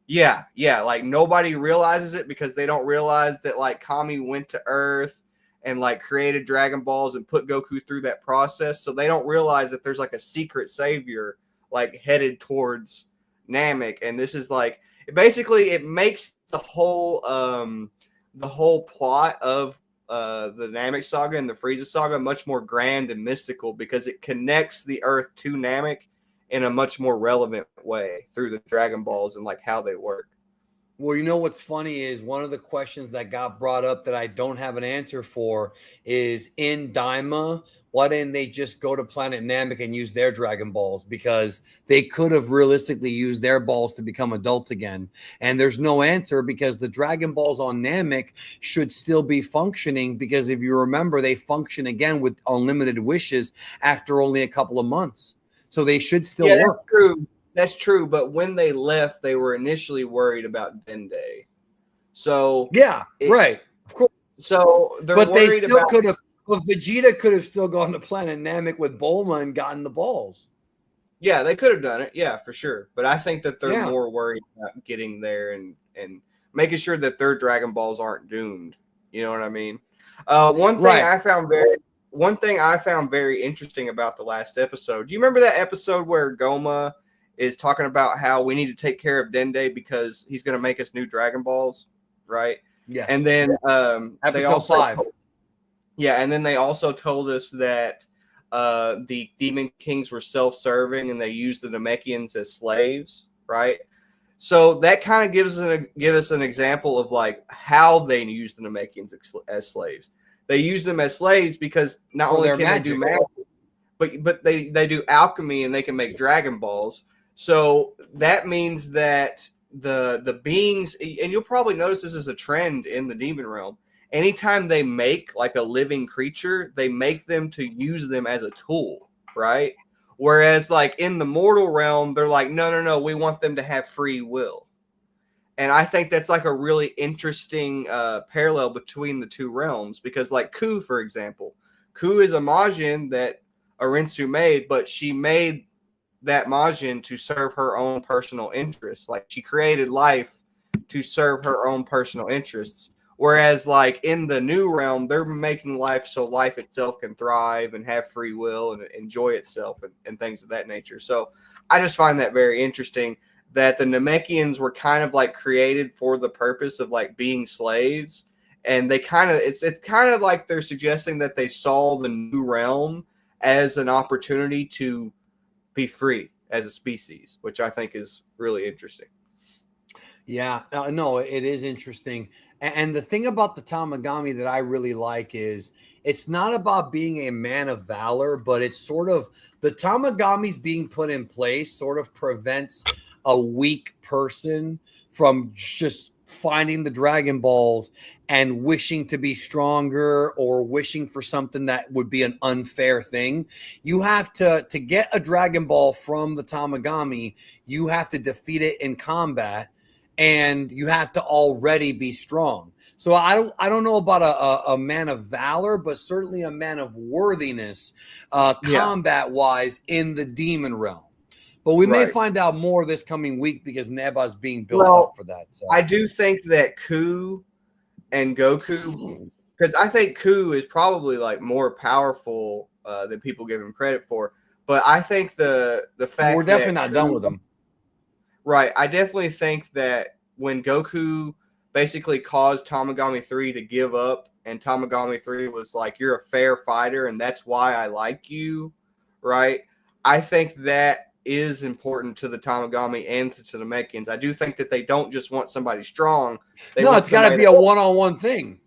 Yeah. Like nobody realizes it because they don't realize that like Kami went to Earth and like created Dragon Balls and put Goku through that process. So they don't realize that there's like a secret savior like headed towards Namek. And this is like it makes the whole plot of the Namek Saga and the Frieza Saga much more grand and mystical because it connects the Earth to Namek in a much more relevant way through the Dragon Balls and like how they work. Well, what's funny is one of the questions that got brought up that I don't have an answer for is in Daima, why didn't they just go to planet Namek and use their Dragon Balls? Because they could have realistically used their balls to become adults again. And there's no answer because the Dragon Balls on Namek should still be functioning because if you remember, they function again with unlimited wishes after only a couple of months. So they should still work. That's true. But when they left, they were initially worried about Dende. So right. Of course. So but they still could have. Well, Vegeta could have still gone to planet Namek with Bulma and gotten the balls. Yeah, they could have done it. Yeah, for sure. But I think that they're more worried about getting there and making sure that their Dragon Balls aren't doomed. You know what I mean? One thing I found very interesting about the last episode. Do you remember that episode where Goma is talking about how we need to take care of Dende because he's going to make us new Dragon Balls, right? Yes. And then episode 5. Yeah, and then they also told us that the Demon Kings were self-serving and they used the Namekians as slaves, right? So that kind of gives us an example of like how they use the Namekians as slaves. They use them as slaves because not only can they do magic, but they do alchemy and they can make Dragon Balls. So that means that the beings, and you'll probably notice this is a trend in the demon realm. Anytime they make like a living creature, they make them to use them as a tool, right? Whereas like in the mortal realm, they're like, no, we want them to have free will. And I think that's like a really interesting parallel between the two realms because like Ku, for example, Ku is a Majin that Arinsu made, but she made that Majin to serve her own personal interests. Like she created life to serve her own personal interests. Whereas like in the new realm, they're making life so life itself can thrive and have free will and enjoy itself and things of that nature. So I just find that very interesting that the Namekians were kind of like created for the purpose of like being slaves. And they kind of, it's kind of like they're suggesting that they saw the new realm as an opportunity to be free as a species, which I think is really interesting. Yeah, no, it is interesting. And the thing about the Tamagami that I really like is it's not about being a man of valor, but it's sort of the Tamagami's being put in place sort of prevents a weak person from just finding the Dragon Balls and wishing to be stronger or wishing for something that would be an unfair thing. You have to get a Dragon Ball from the Tamagami, you have to defeat it in combat, and you have to already be strong. So I don't know about a man of valor, but certainly a man of worthiness, combat wise in the demon realm. But we may find out more this coming week because Neba's being built up for that. So I do think that Ku and Goku, because I think Ku is probably like more powerful than people give him credit for. But I think the fact we're definitely not Ku, done with him. Right. I definitely think that when Goku basically caused Tamagami 3 to give up, and Tamagami 3 was like, you're a fair fighter, and that's why I like you, right? I think that is important to the Tamagami and to the Namekians. I do think that they don't just want somebody strong. It's got to be a one-on-one thing.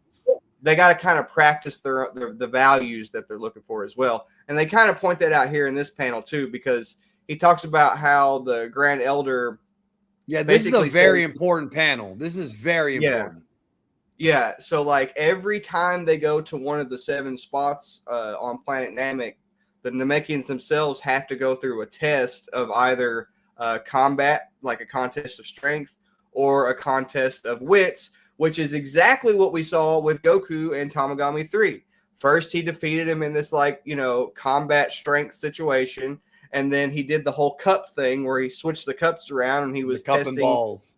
They got to kind of practice the values that they're looking for as well. And they kind of point that out here in this panel too, because he talks about how the Grand Elder. Yeah, this is a very important panel. This is very important. Yeah, so like every time they go to one of the 7 spots on planet Namek, the Namekians themselves have to go through a test of either combat, like a contest of strength, or a contest of wits, which is exactly what we saw with Goku and Tamagami 3. First, he defeated him in this combat strength situation. And then he did the whole cup thing where he switched the cups around and he was testing balls.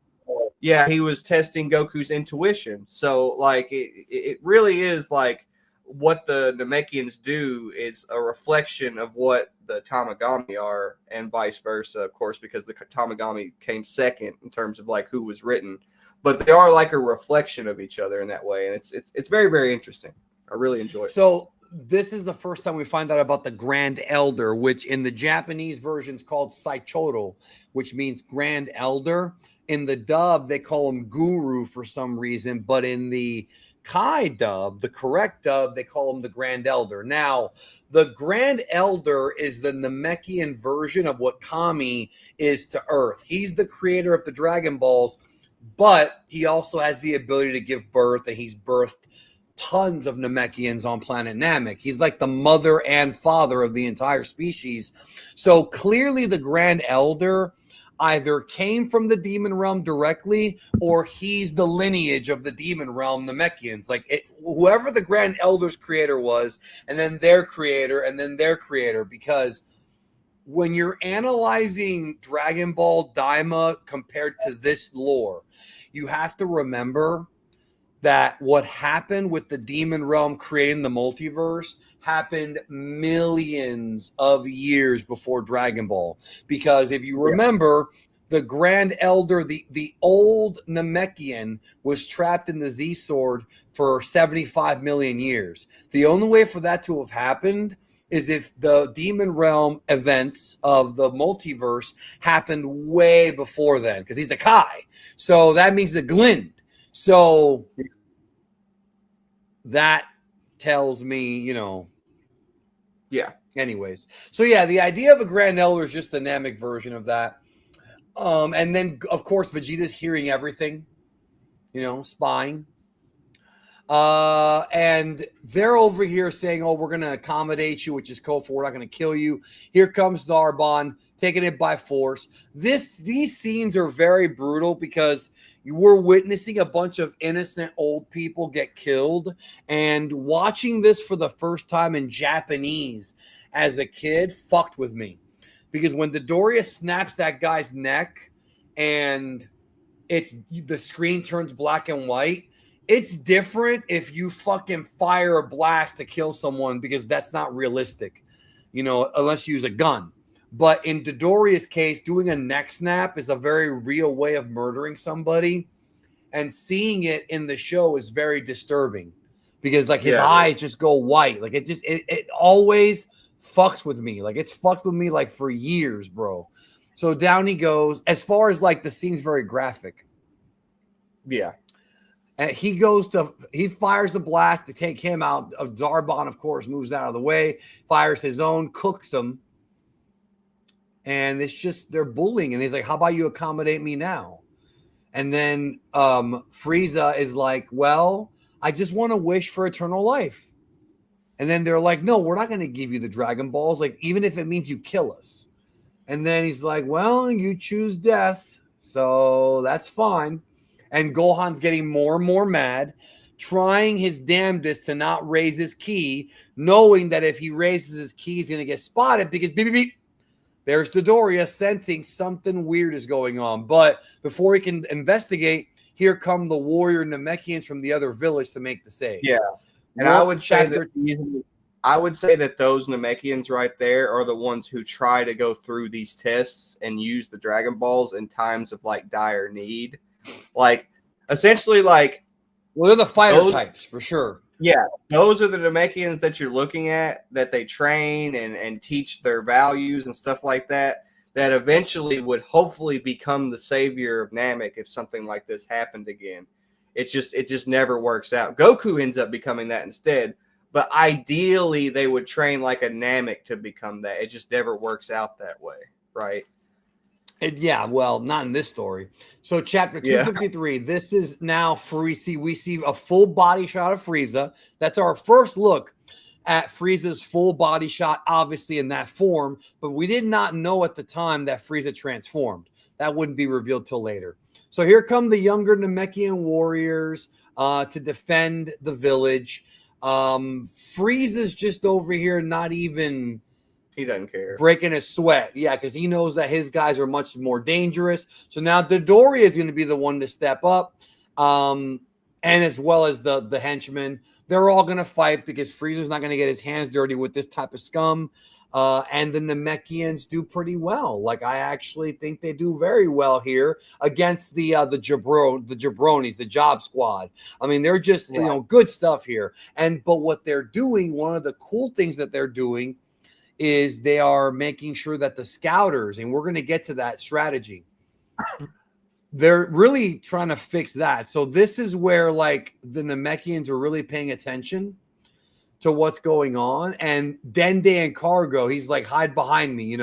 Yeah, he was testing Goku's intuition. So like it really is like what the Namekians do is a reflection of what the Tamagami are, and vice versa, of course, because the Tamagami came second in terms of like who was written. But they are like a reflection of each other in that way, and it's very, very interesting. I really enjoy it. So this is the first time we find out about the Grand Elder, which in the Japanese version is called Saichoro, which means Grand Elder. In the dub, they call him Guru for some reason, but in the Kai dub, the correct dub, they call him the Grand Elder. Now, the Grand Elder is the Namekian version of what Kami is to Earth. He's the creator of the Dragon Balls, but he also has the ability to give birth, and he's birthed tons of Namekians on planet Namek. He's like the mother and father of the entire species. So clearly the Grand Elder either came from the demon realm directly, or he's the lineage of the demon realm Namekians. Like whoever the Grand Elder's creator was, and then their creator, and then their creator. Because when you're analyzing Dragon Ball Daima compared to this lore, you have to remember that what happened with the demon realm creating the multiverse happened millions of years before Dragon Ball. Because if you remember, the Grand Elder, the old Namekian, was trapped in the Z Sword for 75 million years. The only way for that to have happened is if the demon realm events of the multiverse happened way before then, because he's a Kai. So that means the Glind. So that tells me, Yeah. Anyways. So yeah, the idea of a Grand Elder is just the Namek version of that. And then of course Vegeta's hearing everything, spying. And they're over here saying, oh, we're going to accommodate you, which is code for we're not going to kill you. Here comes Zarbon, taking it by force. These scenes are very brutal because you were witnessing a bunch of innocent old people get killed, and watching this for the first time in Japanese as a kid fucked with me, because when Dodoria snaps that guy's neck and the screen turns black and white, it's different if you fucking fire a blast to kill someone, because that's not realistic, unless you use a gun. But in Dodoria's case, doing a neck snap is a very real way of murdering somebody. And seeing it in the show is very disturbing, because like his eyes just go white. Like it always fucks with me. Like it's fucked with me like for years, bro. So down he goes. As far as like the scene's very graphic. Yeah. And he fires a blast to take him out. Zarbon, of course, moves out of the way, fires his own, cooks him. And it's just, they're bullying. And he's like, how about you accommodate me now? And then Frieza is like, well, I just want to wish for eternal life. And then they're like, no, we're not going to give you the Dragon Balls, like, even if it means you kill us. And then he's like, well, you choose death, so that's fine. And Gohan's getting more and more mad, trying his damnedest to not raise his ki, knowing that if he raises his ki, he's going to get spotted because beep, beep, beep. There's Dodoria sensing something weird is going on. But before he can investigate, here come the warrior Namekians from the other village to make the save. Yeah. And I would say that those Namekians right there are the ones who try to go through these tests and use the Dragon Balls in times of like dire need. Like essentially like, well, they're the fighter types for sure. Yeah, those are the Namekians that you're looking at, that they train and teach their values and stuff like that, that eventually would hopefully become the savior of Namek if something like this happened again. It just never works out. Goku ends up becoming that instead, but ideally they would train like a Namek to become that. It just never works out that way, right? Yeah, well, not in this story. So chapter 253, this is now Frieza. We see a full body shot of Frieza. That's our first look at Frieza's full body shot, obviously in that form, but we did not know at the time that Frieza transformed. That wouldn't be revealed till later. So here come the younger Namekian warriors to defend the village. Frieza's just over here, not even... He doesn't care. Breaking a sweat. Yeah, because he knows that his guys are much more dangerous. So now Dodoria is going to be the one to step up. And as well as the henchmen. They're all going to fight because Frieza's not going to get his hands dirty with this type of scum. And the Namekians do pretty well. Like, I actually think they do very well here against the jabronis, the job squad. I mean, they're just, good stuff here. But what they're doing, one of the cool things that they're doing is they are making sure that the scouters, and we're going to get to that strategy, they're really trying to fix that. So this is where like the Namekians are really paying attention to what's going on. And Dende and Cargo, he's like, hide behind me,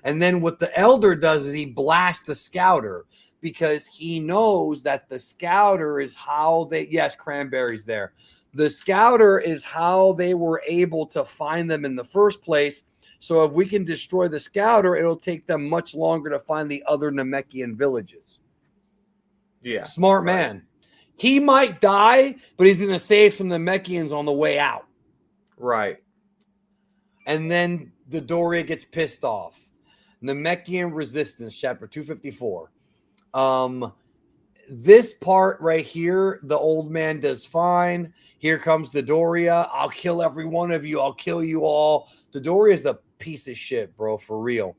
And then what the elder does is he blasts the scouter because he knows that the scouter is how they, yes, Cranberry's there. The scouter is how they were able to find them in the first place. So if we can destroy the scouter, it'll take them much longer to find the other Namekian villages. Yeah. Smart man. He might die, but he's going to save some Namekians on the way out. Right. And then Dodoria gets pissed off. Namekian resistance, chapter 254. This part right here, the old man does fine. Here comes Dodoria. I'll kill every one of you. I'll kill you all. Dodoria is a piece of shit, bro, for real.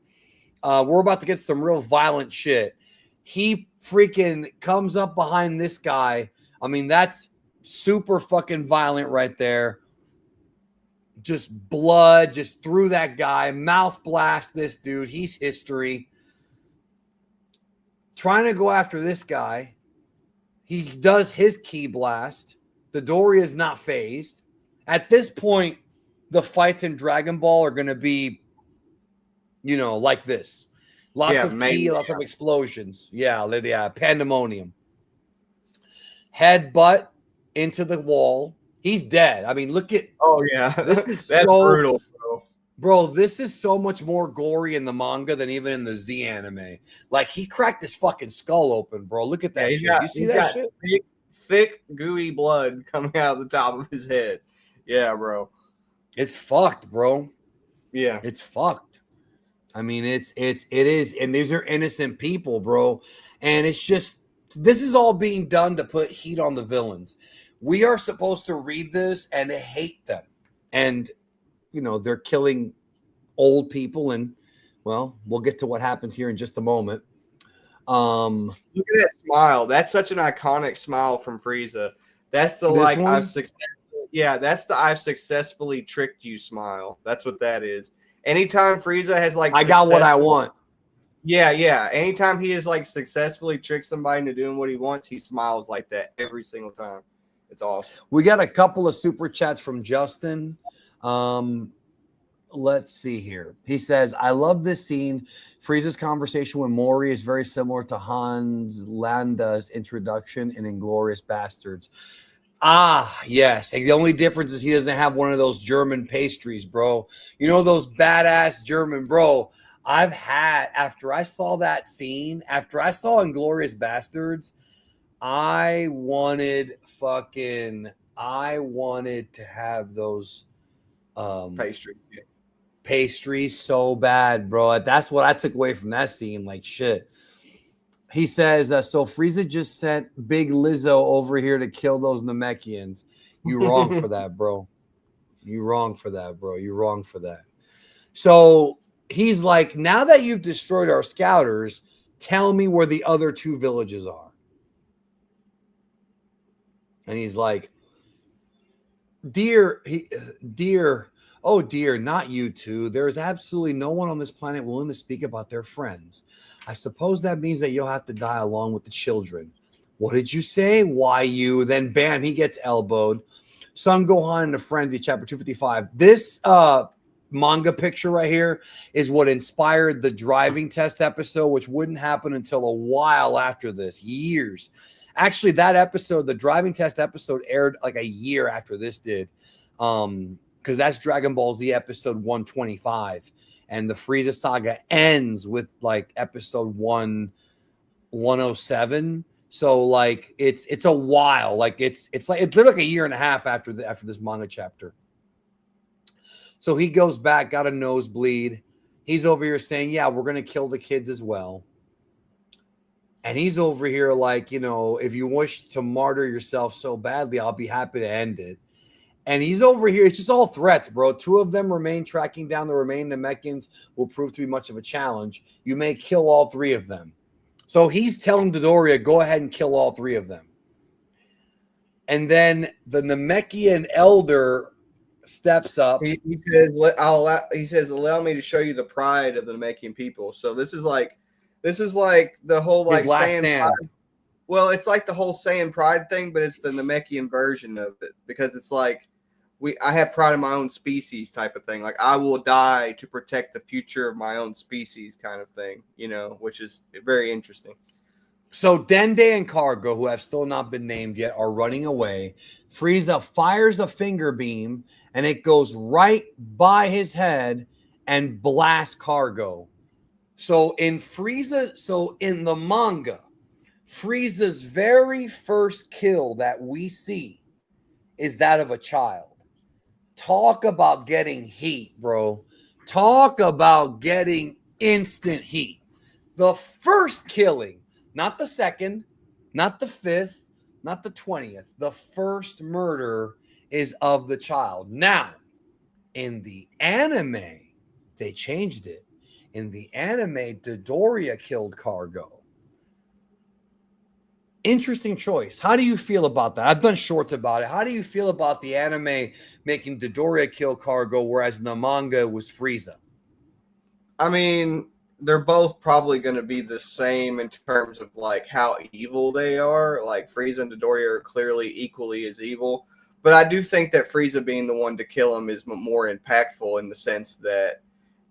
We're about to get some real violent shit. He freaking comes up behind this guy. I mean, that's super fucking violent right there. Just blood, just through that guy. Mouth blast this dude. He's history. Trying to go after this guy. He does his ki blast. Dodoria is not phased. At this point, the fights in Dragon Ball are going to be, like this. Lots of ki, lots of explosions. Yeah, pandemonium. Headbutt into the wall. He's dead. I mean, look at... Oh, yeah. This is That's brutal, bro. Bro, this is so much more gory in the manga than even in the Z anime. Like, he cracked his fucking skull open, bro. Look at that shit. You see that shit? Thick, gooey blood coming out of the top of his head. Yeah, bro. It's fucked, bro. Yeah. It's fucked. I mean, it is. And these are innocent people, bro. And it's just, this is all being done to put heat on the villains. We are supposed to read this and hate them. And, they're killing old people. And, well, we'll get to what happens here in just a moment. Look at that smile. That's such an iconic smile from Frieza. That's the that's the I've successfully tricked you smile. That's what that is. Anytime Frieza has like I got what I want. Yeah. Anytime he has like successfully tricked somebody into doing what he wants, he smiles like that every single time. It's awesome. We got a couple of super chats from Justin. Let's see here. He says, I love this scene. Frieza's conversation with Mori is very similar to Hans Landa's introduction in Inglorious Bastards. Ah, yes. And the only difference is he doesn't have one of those German pastries, bro. You know those badass German, bro. I've had, after I saw that scene, after I saw Inglorious Bastards, I wanted to have those Pastry. Yeah. pastries so bad, bro. That's what I took away from that scene. Like, shit. He says, so Frieza just sent Big Lizzo over here to kill those Namekians. You wrong for that, bro. You wrong for that, bro. You wrong for that. So he's like, now that you've destroyed our scouters, tell me where the other two villages are. And he's like, dear, oh dear, not you two. There is absolutely no one on this planet willing to speak about their friends. I suppose that means that you'll have to die along with the children. What did you say? Why you? Then bam, he gets elbowed. Son Gohan and a Frenzy, chapter 255. This manga picture right here is what inspired the driving test episode, which wouldn't happen until a while after this, years. Actually, that episode, the driving test episode, aired like a year after this did. Because that's Dragon Ball Z episode 125. And the Frieza Saga ends with like episode 107. So like it's a while. Like it's like it's literally like a year and a half after this manga chapter. So he goes back, got a nosebleed. He's over here saying, yeah, we're gonna kill the kids as well. And he's over here like, you know, if you wish to martyr yourself so badly, I'll be happy to end it. And he's over here. It's just all threats, bro. Two of them remain. Tracking down the remaining Namekians will prove to be much of a challenge. You may kill all three of them. So he's telling Dodoria, go ahead and kill all three of them. And then the Namekian elder steps up. He says, allow me to show you the pride of the Namekian people. So this is like the whole like Saiyan pride. Well, it's like the whole Saiyan pride thing, but it's the Namekian version of it, because it's like I have pride in my own species type of thing. Like I will die to protect the future of my own species kind of thing, you know, which is very interesting. So Dende and Cargo, who have still not been named yet, are running away. Frieza fires a finger beam and it goes right by his head and blasts Cargo. So in the manga, Frieza's very first kill that we see is that of a child. Talk about getting heat, bro. Talk about getting instant heat. The first killing, not the second, not the fifth, not the 20th. The first murder is of the child. Now, in the anime, they changed it. In the anime, Dodoria killed Cargo. Interesting choice. How do you feel about that? I've done shorts about it. How do you feel about the anime making Dodoria kill Cargo, whereas in the manga it was Frieza? I mean, they're both probably going to be the same in terms of like how evil they are. Like Frieza and Dodoria are clearly equally as evil, but I do think that Frieza being the one to kill him is more impactful in the sense that,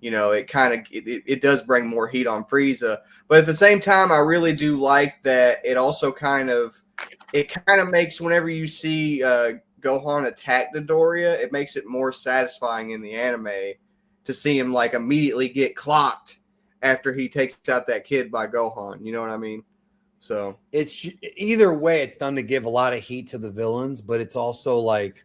you know, it does bring more heat on Frieza. But at the same time, I really do like that it also kind of makes, whenever you see Gohan attack Dodoria, it makes it more satisfying in the anime to see him like immediately get clocked after he takes out that kid by Gohan. You know what I mean? So it's either way, it's done to give a lot of heat to the villains, but it's also like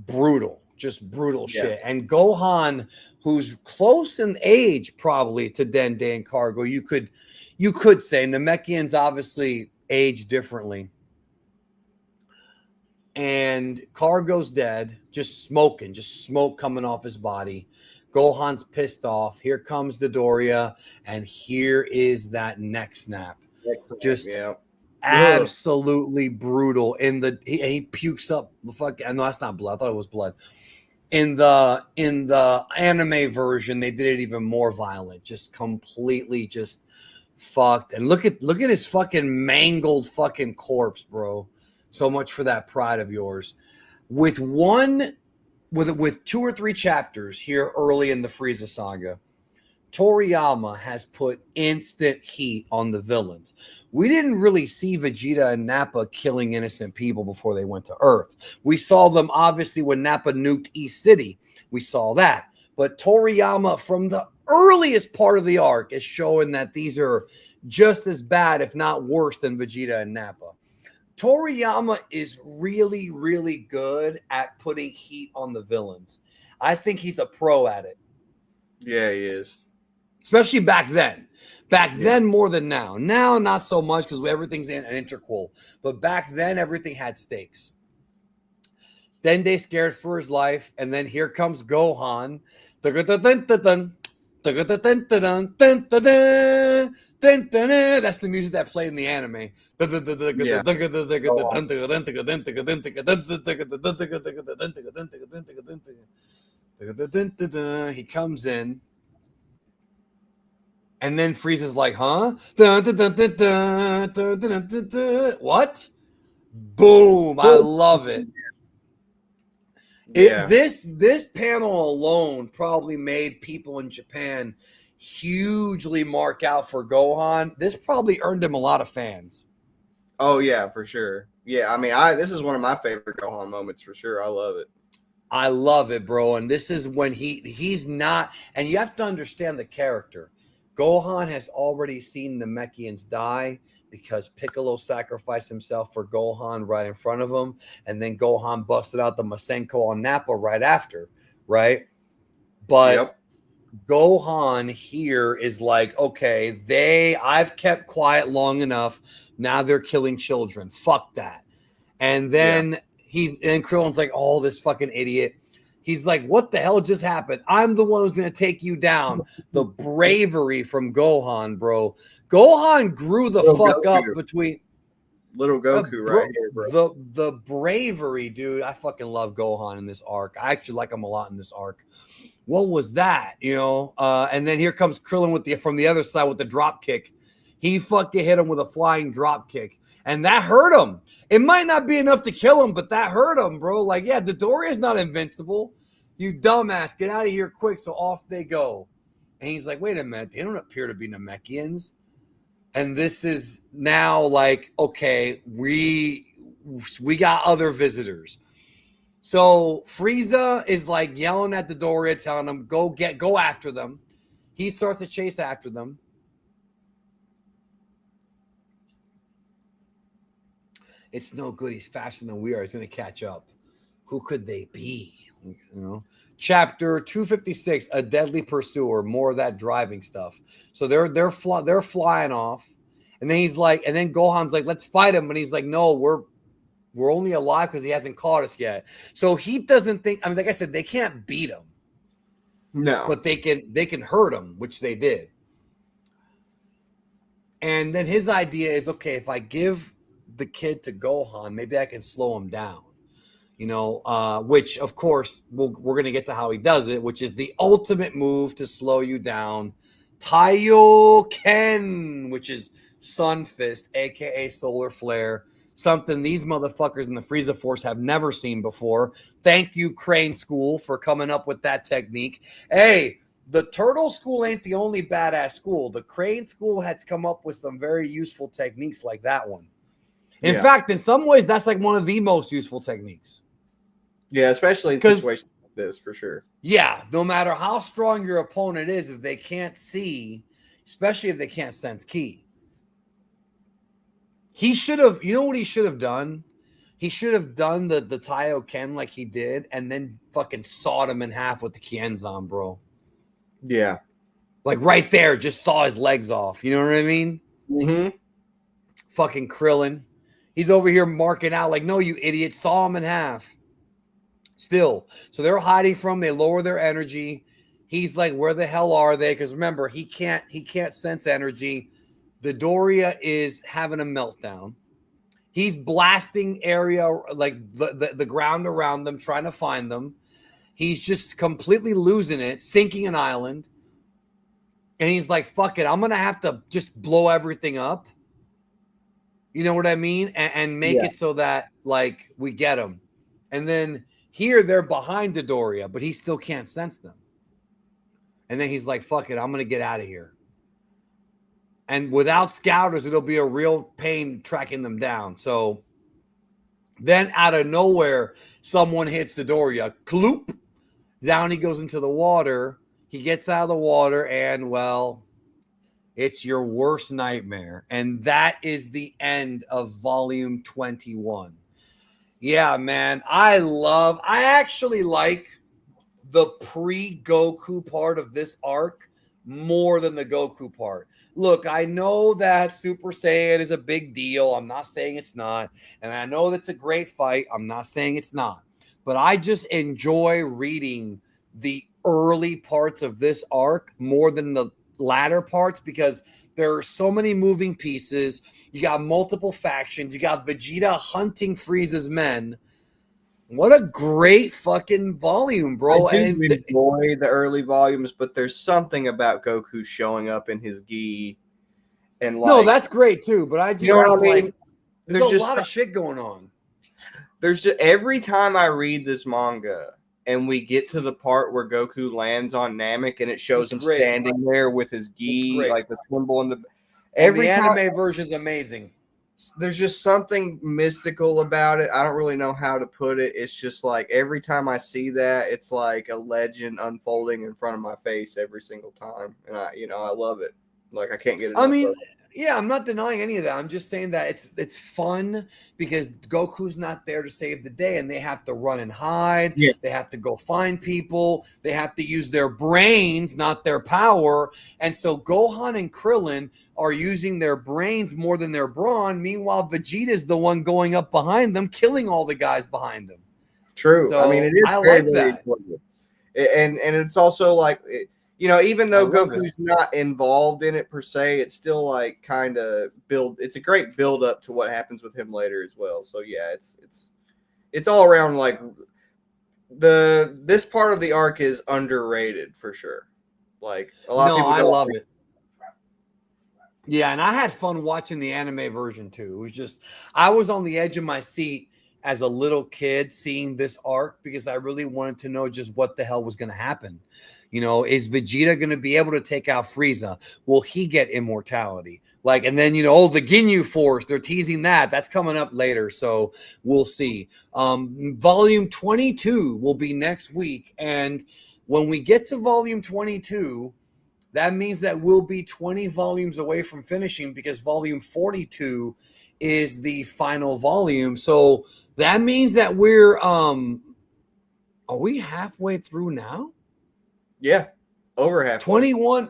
brutal, just brutal shit. And Gohan, who's close in age probably to Dende and Cargo, you could say Namekians obviously age differently. And Cargo's dead, just smoke coming off his body. Gohan's pissed off. Here comes Dodoria, and here is that neck snap. Just absolutely brutal. He pukes up the fuck. I know that's not blood. I thought it was blood. In the anime version, they did it even more violent, just completely just fucked. And look at his fucking mangled fucking corpse, bro. So much for that pride of yours. With 2 or 3 chapters here early in the Frieza saga, Toriyama has put instant heat on the villains. We didn't really see Vegeta and Nappa killing innocent people before they went to Earth. We saw them obviously when Nappa nuked East City. We saw that. But Toriyama, from the earliest part of the arc, is showing that these are just as bad, if not worse, than Vegeta and Nappa. Toriyama is really, really good at putting heat on the villains. I think he's a pro at it. Yeah, he is. Especially back then. Back then more than now. Now, not so much because everything's an interquel. But back then, everything had stakes. Dende scared for his life. And then here comes Gohan. That's the music that played in the anime. He comes in. And then Frieza's like, huh? What? Boom. I love it. Yeah. This panel alone probably made people in Japan hugely mark out for Gohan. This probably earned him a lot of fans. Oh, yeah, for sure. Yeah, I mean, this is one of my favorite Gohan moments for sure. I love it. I love it, bro. And this is when he's not, and you have to understand the character. Gohan has already seen the Namekians die because Piccolo sacrificed himself for Gohan right in front of him. And then Gohan busted out the Masenko on Nappa right after, right? But Gohan here is like, okay, I've kept quiet long enough. Now they're killing children. Fuck that. And then and Krillin's like, oh, this fucking idiot. He's like, what the hell just happened? I'm the one who's going to take you down. The bravery from Gohan, bro. Gohan grew the fuck up between little Goku right here, bro. The bravery, dude. I fucking love Gohan in this arc. I actually like him a lot in this arc. What was that? And then here comes Krillin from the other side with the drop kick. He fucking hit him with a flying drop kick. And that hurt him. It might not be enough to kill him, but that hurt him, bro. Like, yeah, Dodoria's not invincible. You dumbass, get out of here quick. So off they go. And he's like, wait a minute. They don't appear to be Namekians. And this is now like, okay, we got other visitors. So Frieza is like yelling at Dodoria, telling them, go after them. He starts to chase after them. It's no good. He's faster than we are. He's going to catch up. Who could they be? Chapter 256, A Deadly Pursuer. More of that driving stuff. So they're flying off. And then he's like, and then Gohan's like, let's fight him. And he's like, no, we're only alive because he hasn't caught us yet. So he doesn't think, I mean, like I said, they can't beat him. No. But they can hurt him, which they did. And then his idea is, okay, if I give the kid to Gohan, maybe I can slow him down. Which of course we're going to get to how he does it, which is the ultimate move to slow you down. Taioken, which is Sun Fist, aka Solar Flare. Something these motherfuckers in the Frieza Force have never seen before. Thank you, Crane School, for coming up with that technique. Hey, the Turtle School ain't the only badass school. The Crane School has come up with some very useful techniques like that one. In fact, in some ways, that's like one of the most useful techniques. Yeah, especially in situations like this, for sure. Yeah, no matter how strong your opponent is, if they can't see, especially if they can't sense ki. He should have, you know what he should have done? He should have done the Taioken like he did and then fucking sawed him in half with the Kienzan, bro. Yeah. Like right there, just saw his legs off. You know what I mean? Mm-hmm. Fucking Krillin. He's over here marking out like, no, you idiot, saw him in half. Still. So they're hiding from him. They lower their energy. He's like, where the hell are they? Because remember, he can't sense energy. Dodoria is having a meltdown. He's blasting area, like the ground around them, trying to find them. He's just completely losing it, sinking an island. And he's like, fuck it, I'm going to have to just blow everything up. You know what I mean? And make it so that, like, we get him. And then here they're behind Dodoria, but he still can't sense them. And then he's like, fuck it, I'm going to get out of here. And without scouters, it'll be a real pain tracking them down. So then out of nowhere, someone hits Dodoria. Kloop. Down he goes into the water. He gets out of the water, and, well, it's your worst nightmare. And that is the end of volume 21. Yeah, man. I actually like the pre-Goku part of this arc more than the Goku part. Look, I know that Super Saiyan is a big deal. I'm not saying it's not. And I know that's a great fight. I'm not saying it's not. But I just enjoy reading the early parts of this arc more than the latter parts because there are so many moving pieces. You got multiple factions. You got Vegeta hunting Frieza's men. What a great fucking volume, bro. I do enjoy the early volumes, but there's something about Goku showing up in his gi. And like, no, that's great too. But I just, you know what I mean? Like, there's a lot of shit going on. There's just, every time I read this manga and we get to the part where Goku lands on Namek and it shows him standing there with his gi, like the symbol in the every anime version is amazing. There's just something mystical about it. I don't really know how to put it. It's just like every time I see that, it's like a legend unfolding in front of my face every single time, and I love it. Like I can't get enough. I mean, yeah, I'm not denying any of that. I'm just saying that it's fun because Goku's not there to save the day, and they have to run and hide. Yeah. They have to go find people. They have to use their brains, not their power. And so Gohan and Krillin are using their brains more than their brawn. Meanwhile, Vegeta's the one going up behind them, killing all the guys behind them. True. So I mean, it is very important. And it's also like, even though Goku's not involved in it per se, it's still like kind of it's a great build up to what happens with him later as well. So yeah, it's all around like this part of the arc is underrated for sure. Like a lot of people I love it. Yeah, and I had fun watching the anime version too. It was just, I was on the edge of my seat as a little kid seeing this arc because I really wanted to know just what the hell was going to happen. Is Vegeta going to be able to take out Frieza? Will he get immortality? Like, and then, the Ginyu Force, they're teasing that. That's coming up later, so we'll see. Volume 22 will be next week, and when we get to volume 22, that means that we'll be 20 volumes away from finishing because volume 42 is the final volume. So that means that we're are we halfway through now? Yeah, over half. 21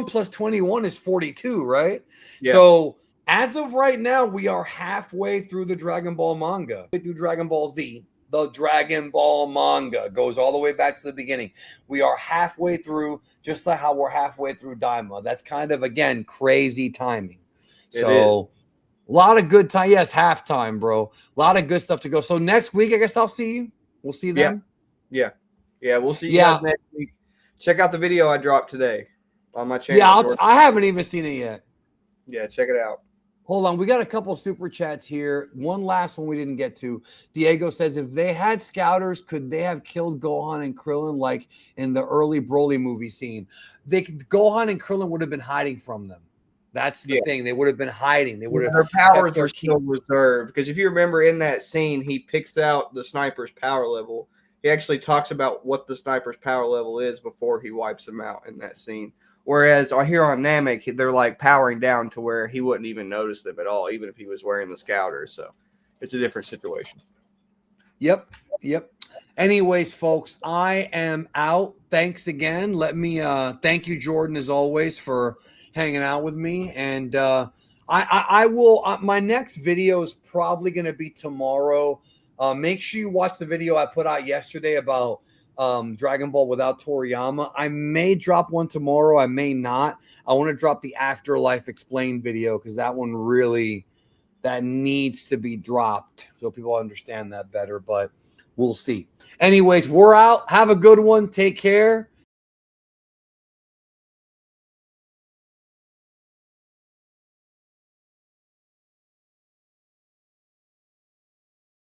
plus 21 is 42, right? Yeah. So as of right now, we are halfway through the Dragon Ball manga. Through Dragon Ball Z. The Dragon Ball manga goes all the way back to the beginning. We are halfway through, just like how we're halfway through Daima. That's kind of, again, crazy timing. So a lot of good time. Yes, halftime, bro. A lot of good stuff to go. So next week, I guess I'll see you. We'll see them. Yeah. We'll see you guys next week. Check out the video I dropped today on my channel. Yeah, I haven't even seen it yet. Yeah, check it out. Hold on. We got a couple super chats here. One last one we didn't get to. Diego says, if they had scouters, could they have killed Gohan and Krillin like in the early Broly movie scene? Gohan and Krillin would have been hiding from them. That's the thing. They would have been hiding. They would have. Their powers were still reserved. Because if you remember in that scene, he picks out the sniper's power level. He actually talks about what the sniper's power level is before he wipes them out in that scene. Whereas here on Namek, they're like powering down to where he wouldn't even notice them at all, even if he was wearing the scouters. So it's a different situation. Yep. Anyways, folks, I am out. Thanks again. Let me thank you, Jordan, as always, for hanging out with me. And I will. My next video is probably going to be tomorrow. Make sure you watch the video I put out yesterday about Dragon Ball without Toriyama. I may drop one tomorrow. I may not. I want to drop the Afterlife Explained video because that one really, that needs to be dropped so people understand that better. But We'll see. Anyways, we're out. Have a good one. Take care.